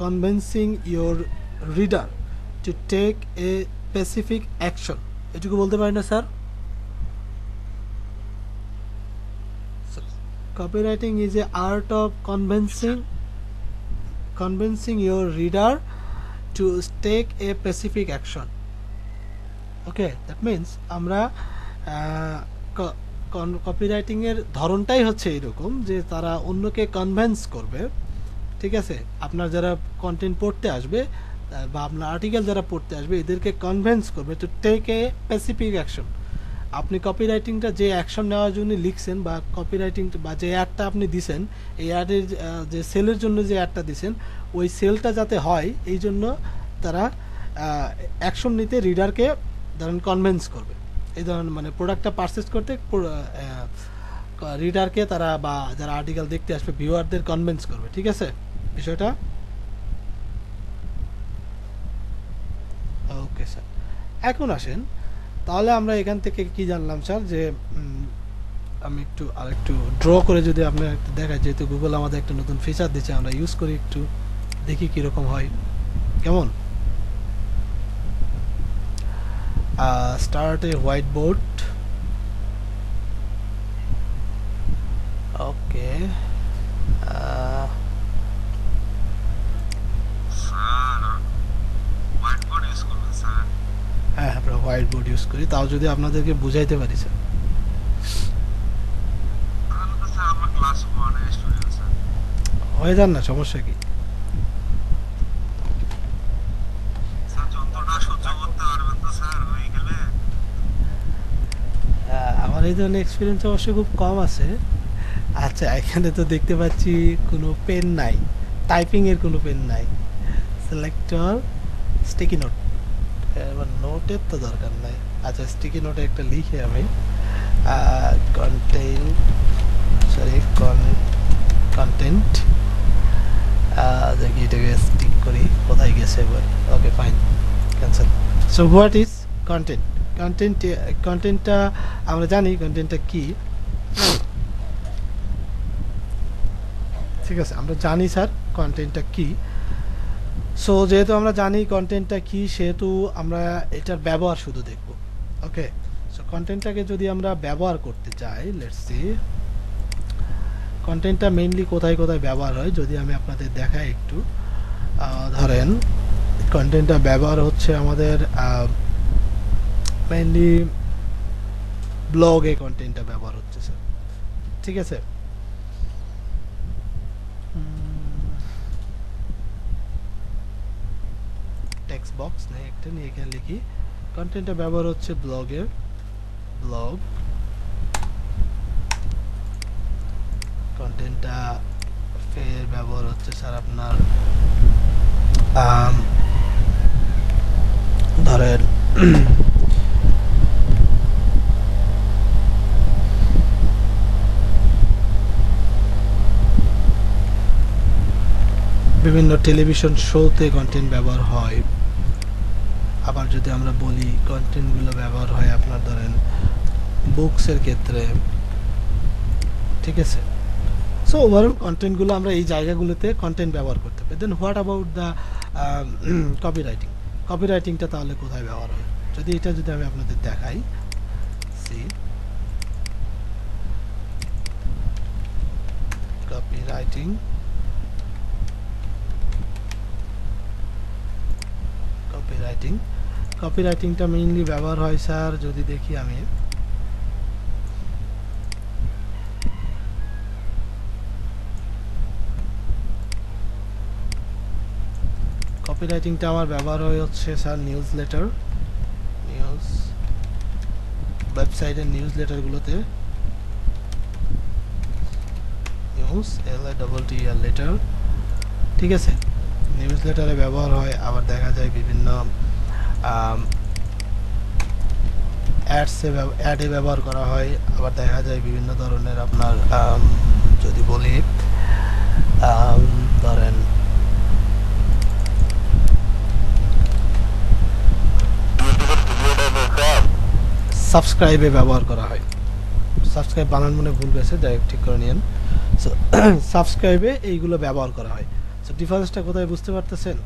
[SPEAKER 1] convincing your reader to take a specific action. এটুকু বলতে পারি না স্যার? Copywriting is a art of convincing your reader to take a specific action. Okay, that means আমরা কপিরাইটিং এর ধরনটাই হচ্ছে এরকম যে তারা অন্যকে কনভিন্স করবে, ঠিক আছে? আপনার যারা কন্টেন্ট পড়তে আসবে বা আপনার আর্টিকেল যারা পড়তে আসবে এদেরকে কনভিন্স করবে to take a specific action. আপনি কপিরাইটিংটা যে অ্যাকশন নেওয়ার জন্য লিখছেন বা কপিরাইটিং বা যে অ্যাডটা আপনি দিছেন, এই অ্যাডের যে সেলের জন্য যে অ্যাডটা দিছেন ওই সেলটা যাতে হয় এই জন্য তারা অ্যাকশন নিতে রিডারকে ধরেন কনভিন্স করবে, এই ধরনের মানে প্রোডাক্টটা পারচেস করতে রিডারকে তারা বা যারা আর্টিকেল দেখতে আসবে ভিউয়ারদের কনভিন্স করবে, ঠিক আছে বিষয়টা? ওকে স্যার, এখন আসেন তাহলে আমরা এখান থেকে কি জানলাম স্যার, যে আমি একটু আরেকটু ড্র করে যদি আপনার একটু দেখাই, যেহেতু গুগল আমাদের একটা নতুন ফিচার দিচ্ছে, আমরা ইউজ করি, একটু দেখি কীরকম হয়, কেমন? Start a white board. Okay,
[SPEAKER 4] sir white board use করবেন স্যার?
[SPEAKER 1] হ্যাঁ আমরা হোয়াইট বোর্ড ইউজ করি, তাও যদি আপনাদেরকে বুঝাইতে পারি স্যার।
[SPEAKER 4] তাহলে তো স্যার আমার ক্লাস 1 এর স্টুডেন্ট স্যার।
[SPEAKER 1] হয়ে যান না, সমস্যা কি?
[SPEAKER 4] স্যার যন্ত্রটা সহ্য করতে পারবেন তো স্যার হয়ে গেলে?
[SPEAKER 1] আমার এই ধরনের এক্সপিরিয়েন্স অবশ্য খুব কম আছে। আচ্ছা, এখানে তো দেখতে পাচ্ছি কোনো পেন নাই, টাইপিং এর কোনো পেন নাই। সিলেক্টর স্টিকি নোট, এবার নোটের তো দরকার নাই। আচ্ছা, স্টিকি নোটে একটা লিখে আমি কন্টেন্ট দেখি এটাকে স্টিক করি, কোথায় গেছে এবার? Okay fine, cancel. So what is content? কন্টেন্টটা আমরা জানি কন্টেন্টটা কি, ঠিক আছে? আমরা জানি স্যার কন্টেন্টটা কি। সো যেহেতু আমরা জানি কন্টেন্টটা কি, সেহেতু আমরা এটার ব্যবহার শুধু দেখব। ওকে, সো কন্টেন্টটাকে যদি আমরা ব্যবহার করতে চাই, লেটস সি কন্টেন্টটা মেইনলি কোথায় কোথায় ব্যবহার হয় যদি আমি আপনাদের দেখাই একটু। ধরেন কন্টেন্টটা ব্যবহার হচ্ছে আমাদের মেইনলি ব্লগে কন্টেন্টটা ব্যবহার হচ্ছে স্যার, ঠিক আছে? টেক্সট বক্স নেই একটা, নিয়ে এখানে লিখি কন্টেন্টটা ব্যবহার হচ্ছে ব্লগে, ব্লগ কন্টেন্টটা ফের ব্যবহার হচ্ছে স্যার আপনার ধরেন বিভিন্ন টেলিভিশন শোতে কন্টেন্ট ব্যবহার হয়। আবার যদি আমরা বলি কন্টেন্টগুলো ব্যবহার হয় আপনার ধরেন বুকসের ক্ষেত্রে, ঠিক আছে। সো ওভারঅল কন্টেন্টগুলো আমরা এই জায়গাগুলোতে কন্টেন্ট ব্যবহার করতে পারি। দেন হোয়াট অ্যাবাউট দ্য কপিরাইটিং? কপিরাইটিংটা তাহলে কোথায় ব্যবহার হয়? যদি আমি আপনাদের দেখাই, সি কপিরাইটিং, কপিরাইটিংটা মেইনলি ব্যবহার হয় স্যার, যদি দেখি আমি কপিরাইটিংটা আমার ব্যবহার হয় হচ্ছে স্যার নিউজ ওয়েবসাইটের নিউজ লেটারগুলোতে, নিউজ LATTER লেটার, ঠিক আছে, নিউজ লেটারে ব্যবহার হয়। আবার দেখা যায় বিভিন্ন অ্যাডে ব্যবহার করা হয়। আবার দেখা যায় বিভিন্ন ধরনের আপনার যদি বলি ধরেন সাবস্ক্রাইবে ব্যবহার করা হয়। সাবস্ক্রাইব বানান মনে ভুল গেছে, যাই হোক ঠিক করে নিন। সো সাবস্ক্রাইবে এইগুলো ব্যবহার করা হয়। সো ডিফারেন্সটা কোথায় বুঝতে পারতেছেন?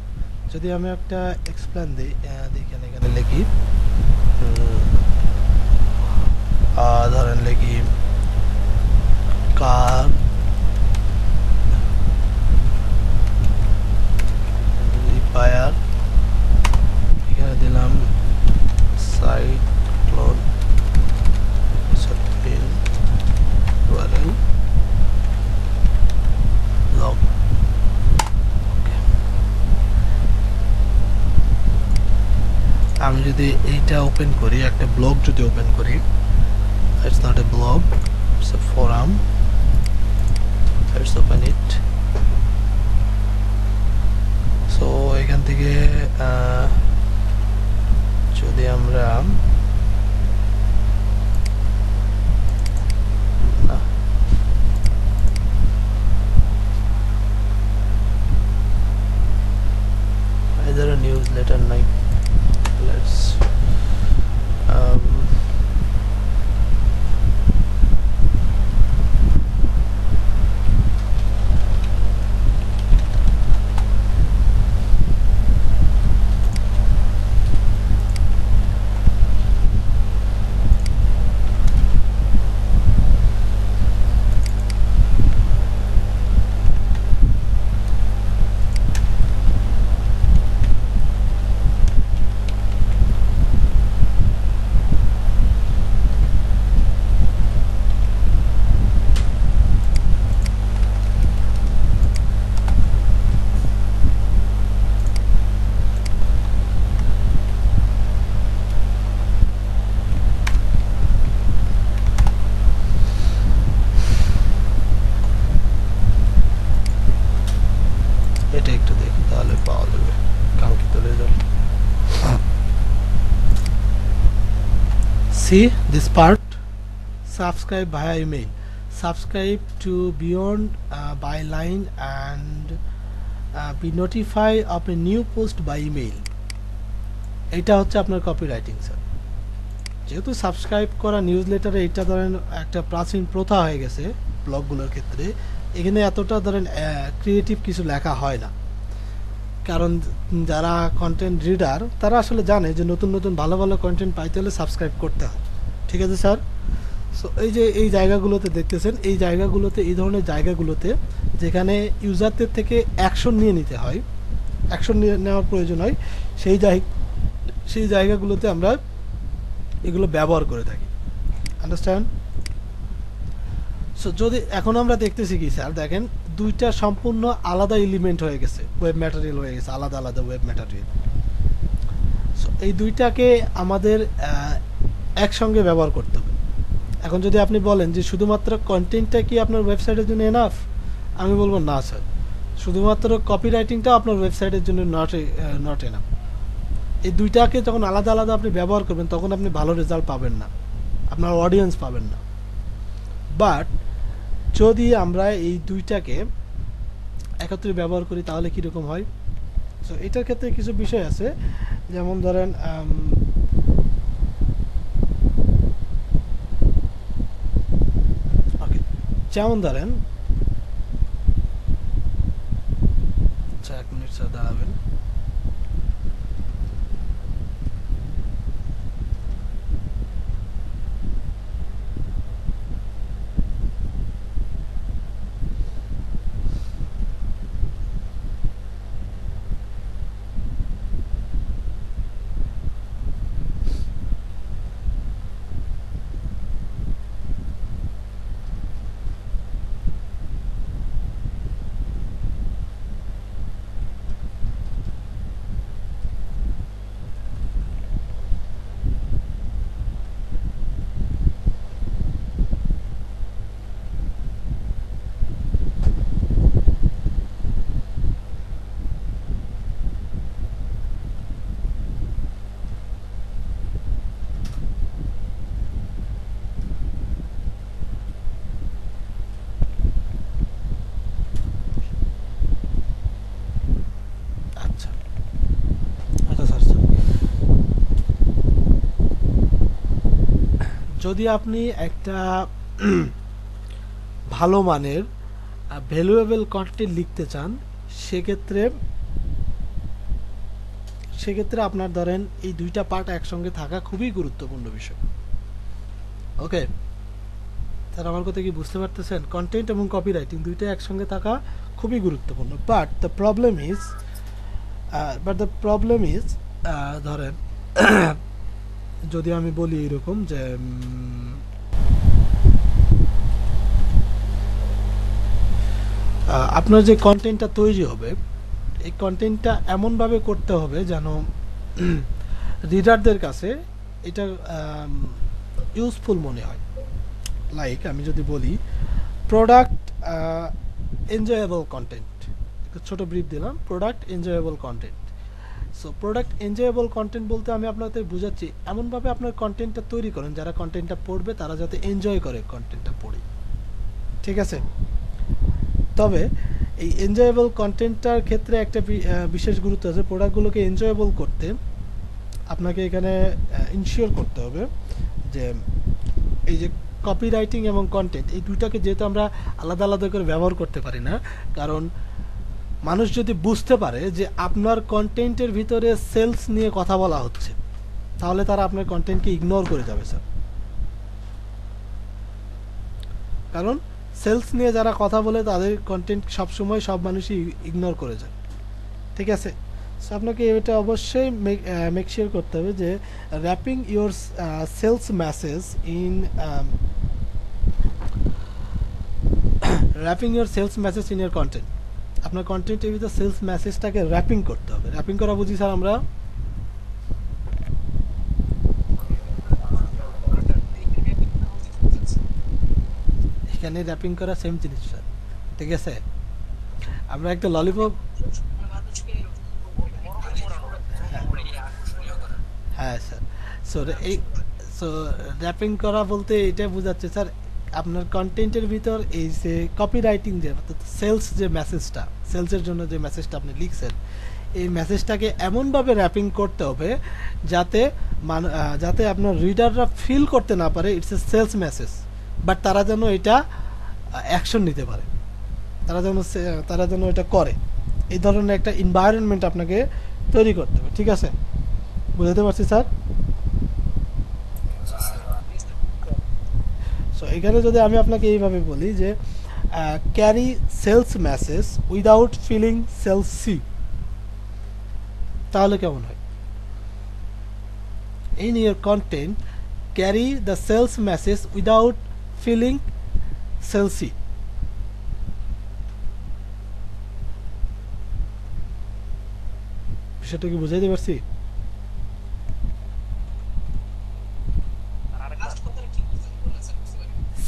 [SPEAKER 1] যদি আমি একটা এক্সপ্লেন দিই, দেখেন এখানে লিখি, ধরেন লিখি কার রিপায়ার, এখানে দিলাম সাইক্লোন URL log। আমি যদি এইটা ওপেন করি, একটা ব্লগ যদি ওপেন করি, it's not a blog, it's a forum, let's open it। so এখান থেকে যদি আমরা either a newsletter like let's এটা একটু দেখি, তাহলে পাওয়া যাবে কাঙ্ক্ষিত result. See this part, subscribe via email, subscribe to Beyond by line and be notified of a new post by email। এটা হচ্ছে আপনার কপিরাইটিং স্যার। যেহেতু সাবস্ক্রাইব করা নিউজ লেটারে এটা ধরেন একটা প্রাচীন প্রথা হয়ে গেছে ব্লগগুলোর ক্ষেত্রে, এখানে এতটা ধরেন ক্রিয়েটিভ কিছু লেখা হয় না, কারণ যারা কন্টেন্ট রিডার তারা আসলে জানে যে নতুন নতুন ভালো ভালো কন্টেন্ট পাইতে হলে সাবস্ক্রাইব করতে হয়। ঠিক আছে স্যার। সো এই যে এই জায়গাগুলোতে দেখতেছেন, এই জায়গাগুলোতে, এই ধরনের জায়গাগুলোতে যেখানে ইউজারদের থেকে অ্যাকশন নিয়ে নিতে হয়, অ্যাকশন নেওয়ার প্রয়োজন হয়, সেই জায়গাগুলোতে আমরা এগুলো ব্যবহার করে থাকি। আন্ডারস্ট্যান্ড? সো যদি এখন আমরা দেখতেছি কি স্যার, দেখেন দুইটা সম্পূর্ণ আলাদা এলিমেন্ট হয়ে গেছে, ওয়েব ম্যাটেরিয়াল হয়ে গেছে, আলাদা আলাদা ওয়েব ম্যাটেরিয়াল। সো এই দুইটাকে আমাদের একসঙ্গে ব্যবহার করতে হবে। এখন যদি আপনি বলেন যে শুধুমাত্র কন্টেন্টটা কি আপনার ওয়েবসাইটের জন্য এনাফ, আমি বলবো না স্যার, শুধুমাত্র কপিরাইটিংটাও আপনার ওয়েবসাইটের জন্য নট এনাফ। এই দুইটাকে যখন আলাদা আলাদা আপনি ব্যবহার করবেন তখন আপনি ভালো রেজাল্ট পাবেন না, আপনার অডিয়েন্স পাবেন না। বাট যদি আমরা এই দুইটাকে একত্রে ব্যবহার করি তাহলে কীরকম হয়? সো এটার ক্ষেত্রে কিছু বিষয় আছে, যেমন ধরেন ওকে, যেমন ধরেন, আচ্ছা 1 মিনিট স্যার দাঁড়াবেন। আচ্ছা আচ্ছা স্যার, যদি আপনি একটা ভালো মানের ভ্যালুয়েবল কন্টেন্ট লিখতে চান, সেক্ষেত্রে সেক্ষেত্রে আপনার ধরেন এই দুইটা পার্ট একসঙ্গে থাকা খুবই গুরুত্বপূর্ণ বিষয়। ওকে স্যার, আমার কথা কি বুঝতে পারতেছেন? কন্টেন্ট এবং কপিরাইটিং দুইটা একসঙ্গে থাকা খুবই গুরুত্বপূর্ণ। বাট দ্য প্রবলেম ইজ ধরেন যদি আমি বলি এরকম যে আপনার যে কন্টেন্টটা তৈরি হবে, এই কন্টেন্টটা এমনভাবে করতে হবে যেন রিডারদের কাছে এটা ইউজফুল মনে হয়। লাইক আমি যদি বলি প্রোডাক্ট এনজয়েবল কন্টেন্ট, একটা ছোট ব্রিফ দিলাম, product enjoyable content. So product enjoyable content বলতে আমি আপনাদের বুঝাচ্ছি এমনভাবে আপনার কন্টেন্টটা তৈরি করেন যারা কন্টেন্টটা পড়বে তারা যাতে এনজয় করে কন্টেন্টটা পড়ে, ঠিক আছে? তবে এই এনজয়েবল কন্টেন্টটার ক্ষেত্রে একটা বিশেষ গুরুত্ব আছে। প্রোডাক্টগুলোকে এনজয়েবল করতে আপনাকে এখানে ইনশিওর করতে হবে যে এই যে কপিরাইটিং এবং কন্টেন্ট, এই দুইটাকে যেহেতু আমরা আলাদা আলাদা করে ব্যবহার করতে পারি না, কারণ মানুষ যদি বুঝতে পারে যে আপনার কন্টেন্টের ভিতরে সেলস নিয়ে কথা বলা হচ্ছে, তাহলে তারা আপনার কন্টেন্টকে ইগনোর করে যাবে স্যার। কারণ সেলস নিয়ে যারা কথা বলে তাদের কন্টেন্ট সবসময় সব মানুষই ইগনোর করে যায়, ঠিক আছে? সো আপনাকে এটা অবশ্যই মেক শিওর করতে হবে যে wrapping your sales message in wrapping your sales message in your content. আপনার কন্টেন্টের ভিতরে সেলস মেসেজটাকে র্যাপিং করতে হবে। র্যাপিং করা বুঝি স্যার আমরা? এখানে র্যাপিং করা সেম জিনিস স্যার, ঠিক আছে? আমরা একটা ললিপপ, হ্যাঁ স্যার। সো র্যাপিং করা বলতে এটা বোঝাচ্ছে স্যার আপনার কন্টেন্টের ভিতর এই যে কপিরাইটিং যে সেলস যে মেসেজটা, সেলসের জন্য যে মেসেজটা আপনি লিখছেন, এই মেসেজটাকে এমনভাবে র্যাপিং করতে হবে যাতে যাতে আপনার রিডাররা ফিল করতে না পারে it's a sales message, but তারা যেন এটা অ্যাকশন নিতে পারে, তারা যেন এটা করে। এই ধরনের একটা এনভায়রনমেন্ট আপনাকে তৈরি করতে হবে, ঠিক আছে? বুঝতে পারছি স্যার? সো এখানে যদি আমি আপনাকে এইভাবে বলি যে carry sales message without feeling salesy, তাহলে কেমন হয়? In your content carry the sales message without feeling salesy. বিষয়টা কি বুঝাইতে পারছি?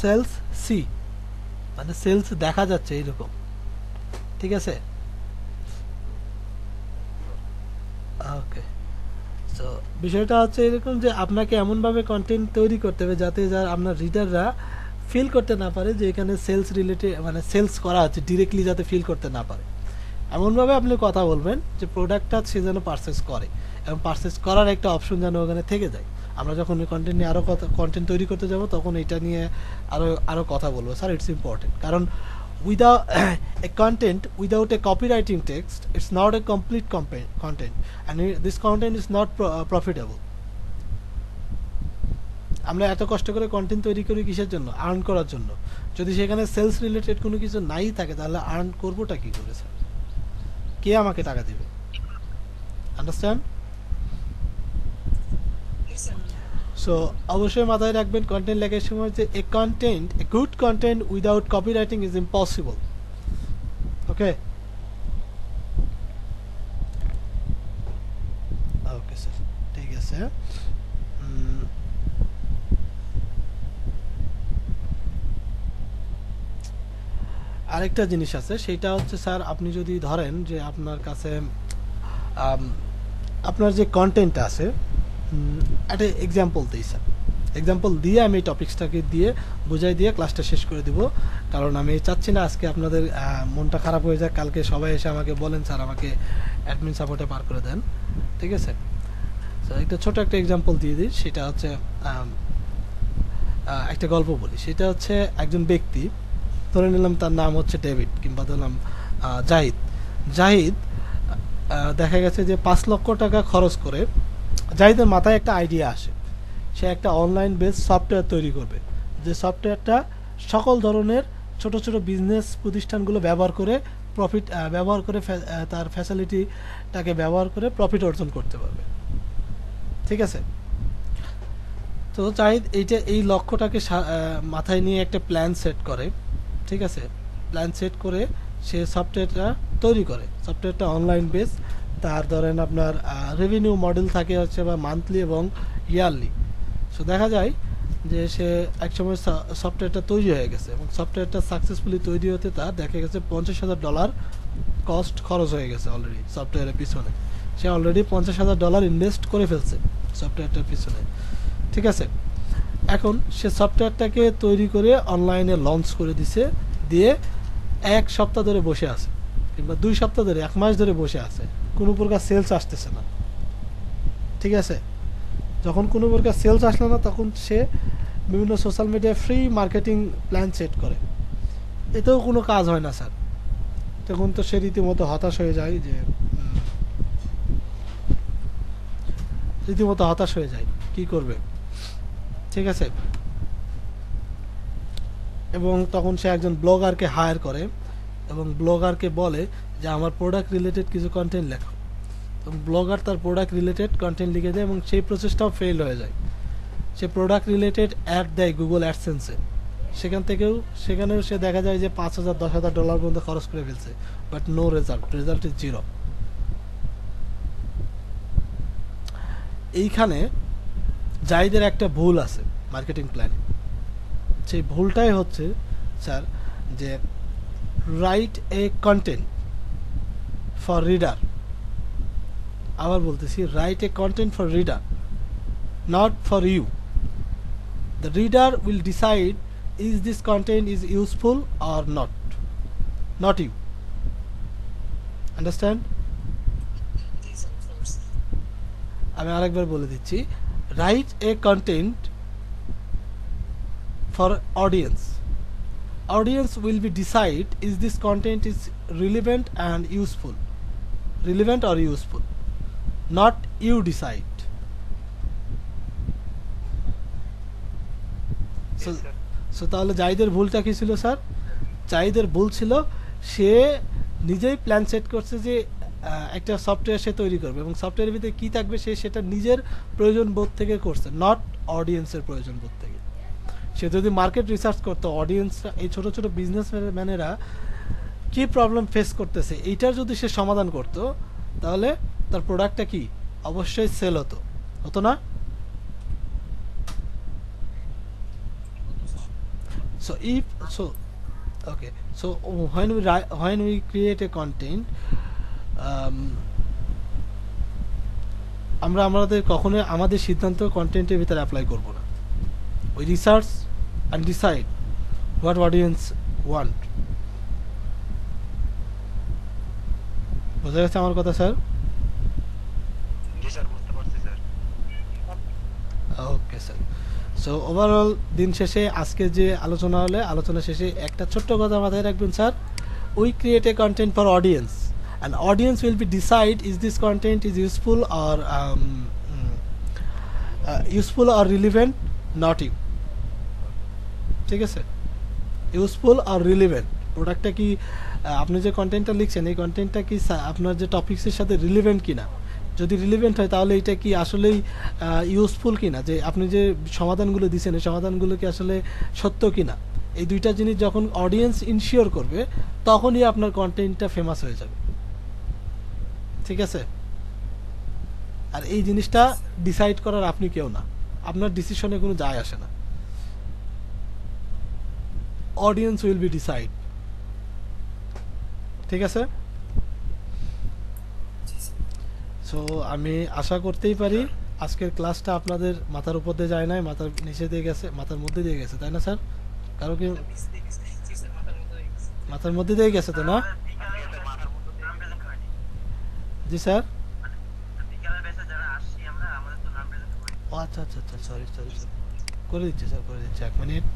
[SPEAKER 1] সেলস সি মানে সেলস দেখা যাচ্ছে এইরকম, ঠিক আছে? ওকে, সো বিষয়টা হচ্ছে এরকম যে আপনাকে এমনভাবে কন্টেন্ট তৈরি করতে হবে যাতে আপনার রিডাররা ফিল করতে না পারে যে এখানে সেলস রিলেটেড মানে সেলস করা হচ্ছে, ডিরেক্টলি যাতে ফিল করতে না পারে। এমনভাবে আপনি কথা বলবেন যে প্রোডাক্টটা সে যেন পারচেস করে এবং পারচেস করার একটা অপশন যেন ওখানে থেকে যায়। আমরা যখন এই কন্টেন্ট নিয়ে আরও কন্টেন্ট তৈরি করতে যাব তখন এটা নিয়ে আরও কথা বলবো স্যার। ইটস ইম্পর্টেন্ট, কারণ without a content without a copywriting text, it's not a complete content, and this content is not profitable. আমরা এত কষ্ট করে কন্টেন্ট তৈরি করি কিসের জন্য? আর্ন করার জন্য। যদি সেখানে সেলস রিলেটেড কোনো কিছু নাই থাকে তাহলে আর্ন করবোটা কি করে স্যার? কে আমাকে টাকা দিবে? আন্ডারস্ট্যান্ড? সো অবশ্যই মাথায় রাখবেন কন্টেন্ট লেখার সময় যে a good content without copywriting is impossible. Okay okay sir, ঠিক আছে। আরেকটা জিনিস আছে, সেটা হচ্ছে স্যার আপনি যদি ধরেন যে আপনার কাছে আপনার যে কন্টেন্ট আছে, একটা এক্সাম্পল দিই স্যার, এক্সাম্পল দিয়ে আমি এই টপিক্সটাকে দিয়ে বুঝাই দিয়ে ক্লাসটা শেষ করে দিব, কারণ আমি চাচ্ছি না আজকে আপনাদের মনটা খারাপ হয়ে যাক, কালকে সবাই এসে আমাকে বলেন স্যার আমাকে অ্যাডমিন সাপোর্টে পার করে দেন, ঠিক আছে? তো একটা ছোট একটা এক্সাম্পল দিয়ে দিই, সেটা হচ্ছে একটা গল্প বলি। সেটা হচ্ছে একজন ব্যক্তি, ধরে নিলাম তার নাম হচ্ছে ডেভিড কিংবা ধরলাম জাহিদ দেখা গেছে যে 5 লক্ষ টাকা খরচ করে জাহিদের মাথায় একটা আইডিয়া আসে, সে একটা অনলাইন বেস সফটওয়্যার তৈরি করবে, যে সফটওয়্যারটা সকল ধরনের ছোট ছোট বিজনেস প্রতিষ্ঠানগুলো ব্যবহার করে তার ফ্যাসিলিটিটাকে ব্যবহার করে প্রফিট অর্জন করতে পারবে, ঠিক আছে? তো জাহিদ এই লক্ষ্যটাকে মাথায় নিয়ে একটা প্ল্যান সেট করে, ঠিক আছে? প্ল্যান সেট করে সে সফটওয়্যারটা তৈরি করে। সফটওয়্যারটা অনলাইন বেস, তার ধরেন আপনার রেভিনিউ মডেল থাকে হচ্ছে বা মান্থলি এবং ইয়ারলি। সো দেখা যায় যে সে একসময় সফটওয়্যারটা তৈরি হয়ে গেছে এবং সফটওয়্যারটা সাকসেসফুলি তৈরি হতে তার দেখা গেছে $50,000 কস্ট খরচ হয়ে গেছে অলরেডি সফটওয়্যারের পিছনে। সে অলরেডি $50,000 ইনভেস্ট করে ফেলছে সফটওয়্যারটার পিছনে, ঠিক আছে? এখন সে সফটওয়্যারটাকে তৈরি করে অনলাইনে লঞ্চ করে দিয়ে 1 সপ্তাহ ধরে বসে আছে কিংবা 2 সপ্তাহ ধরে 1 মাস ধরে বসে আছে, কোনো প্রকার সেলস আসতেছে না, ঠিক আছে? যখন কোনো প্রকার সেলস আসলো না তখন সে বিভিন্ন সোশ্যাল মিডিয়ায় ফ্রি মার্কেটিং প্ল্যান সেট করে, এতেও কোনো কাজ হয় না স্যার। তখন তো সে রীতিমতো হতাশ হয়ে যায়, কি করবে, ঠিক আছে? এবং তখন সে একজন ব্লগারকে হায়ার করে এবং ব্লগারকে বলে যে আমার প্রোডাক্ট রিলেটেড কিছু কন্টেন্ট লেখো, এবং ব্লগার তার প্রোডাক্ট রিলেটেড কন্টেন্ট লিখে দেয় এবং সেই প্রসেসটাও ফেল হয়ে যায়। সে প্রোডাক্ট রিলেটেড অ্যাড দেয় গুগল অ্যাডসেন্সে, সেখানেও সে দেখা যায় যে $5,000-10,000 পর্যন্ত খরচ করে ফেলছে, বাট নো রেজাল্ট ইজ 0। এইখানে জাহিদের একটা ভুল আছে মার্কেটিং প্ল্যানে। সেই ভুলটাই হচ্ছে স্যার যে write a content for reader, আবার বলতেছি write a content for reader, not for you. The reader will decide is this content is useful or not you. Understand? আমি আরেকবার বলে দিচ্ছি, write a content for audience will be decide is this content is relevant or useful, not you decide. So তাহলে জাহিদের ভুলটা কি ছিল sir? জাহিদের ভুল ছিল সে নিজেই প্ল্যান সেট করছে যে একটা সফটওয়্যার সে তৈরি করবে এবং সফটওয়্যারের ভিতরে কী থাকবে সে সেটা নিজের প্রয়োজন বোধ থেকে করছে, নট অডিয়েন্সের প্রয়োজন বোধ থেকে। সে যদি মার্কেট রিসার্চ করতো অডিয়েন্সরা, এই ছোটো ছোটো বিজনেসম্যানেরা কী প্রবলেম ফেস করতেছে এইটার যদি সে সমাধান করতো তাহলে তার প্রোডাক্টটা কি অবশ্যই সেল হতো না? So when we create a content, আমরা কখনো আমাদের সিদ্ধান্ত কন্টেন্টের ভিতরে অ্যাপ্লাই করব না। We research and decide what audience want. বুঝা গেছে আমার কথা স্যার?
[SPEAKER 2] জি স্যার, বুঝতে পারছি sir.
[SPEAKER 1] Okay sir. So overall দিন শেষে আজকে যে আলোচনা হলে আলোচনা শেষে একটা ছোট্ট কথা মাথায় রাখবেন sir, we create a content for audience and audience will be decide is this content is useful or useful or relevant, not you. ঠিক আছে, ইউজফুল আর রিলিভেন্ট, প্রোডাক্টটা কি আপনি যে কন্টেন্টটা লিখছেন এই কন্টেন্টটা কি আপনার যে টপিক্সের সাথে রিলিভেন্ট কিনা। যদি রিলিভেন্ট হয় তাহলে এটা কি আসলেই ইউজফুল কিনা, যে আপনি যে সমাধানগুলো দিচ্ছেন এই সমাধানগুলো কি আসলে সত্য কিনা। এই দুইটা জিনিস যখন অডিয়েন্স ইনশিওর করবে তখনই আপনার কন্টেন্টটা ফেমাস হয়ে যাবে। ঠিক আছে, আর এই জিনিসটা ডিসাইড করার আপনি কেউ না, আপনার ডিসিশনে কোনো যায় আসে না, অডিয়েন্স উইল বি ডিসাইড। ঠিক আছে, সো আমি আশা করতেই পারি আজকের ক্লাসটা আপনাদের মাথার উপর দিয়ে যায় নাই, মাথার নিচে দিয়ে গেছে, মাথার মধ্যে দিয়ে গেছে, তাই না স্যার? কারো কি মাথার মধ্যে দিয়ে গেছে তো না? জি স্যার।
[SPEAKER 3] বিকালের বেসে যারা আসছি আমরা, আমাদের তো নাম প্রেজেন্ট
[SPEAKER 1] ও আচ্ছা আচ্ছা আচ্ছা, সরি সরি, করে দিচ্ছি স্যার, করে দিচ্ছি, 1 মিনিট।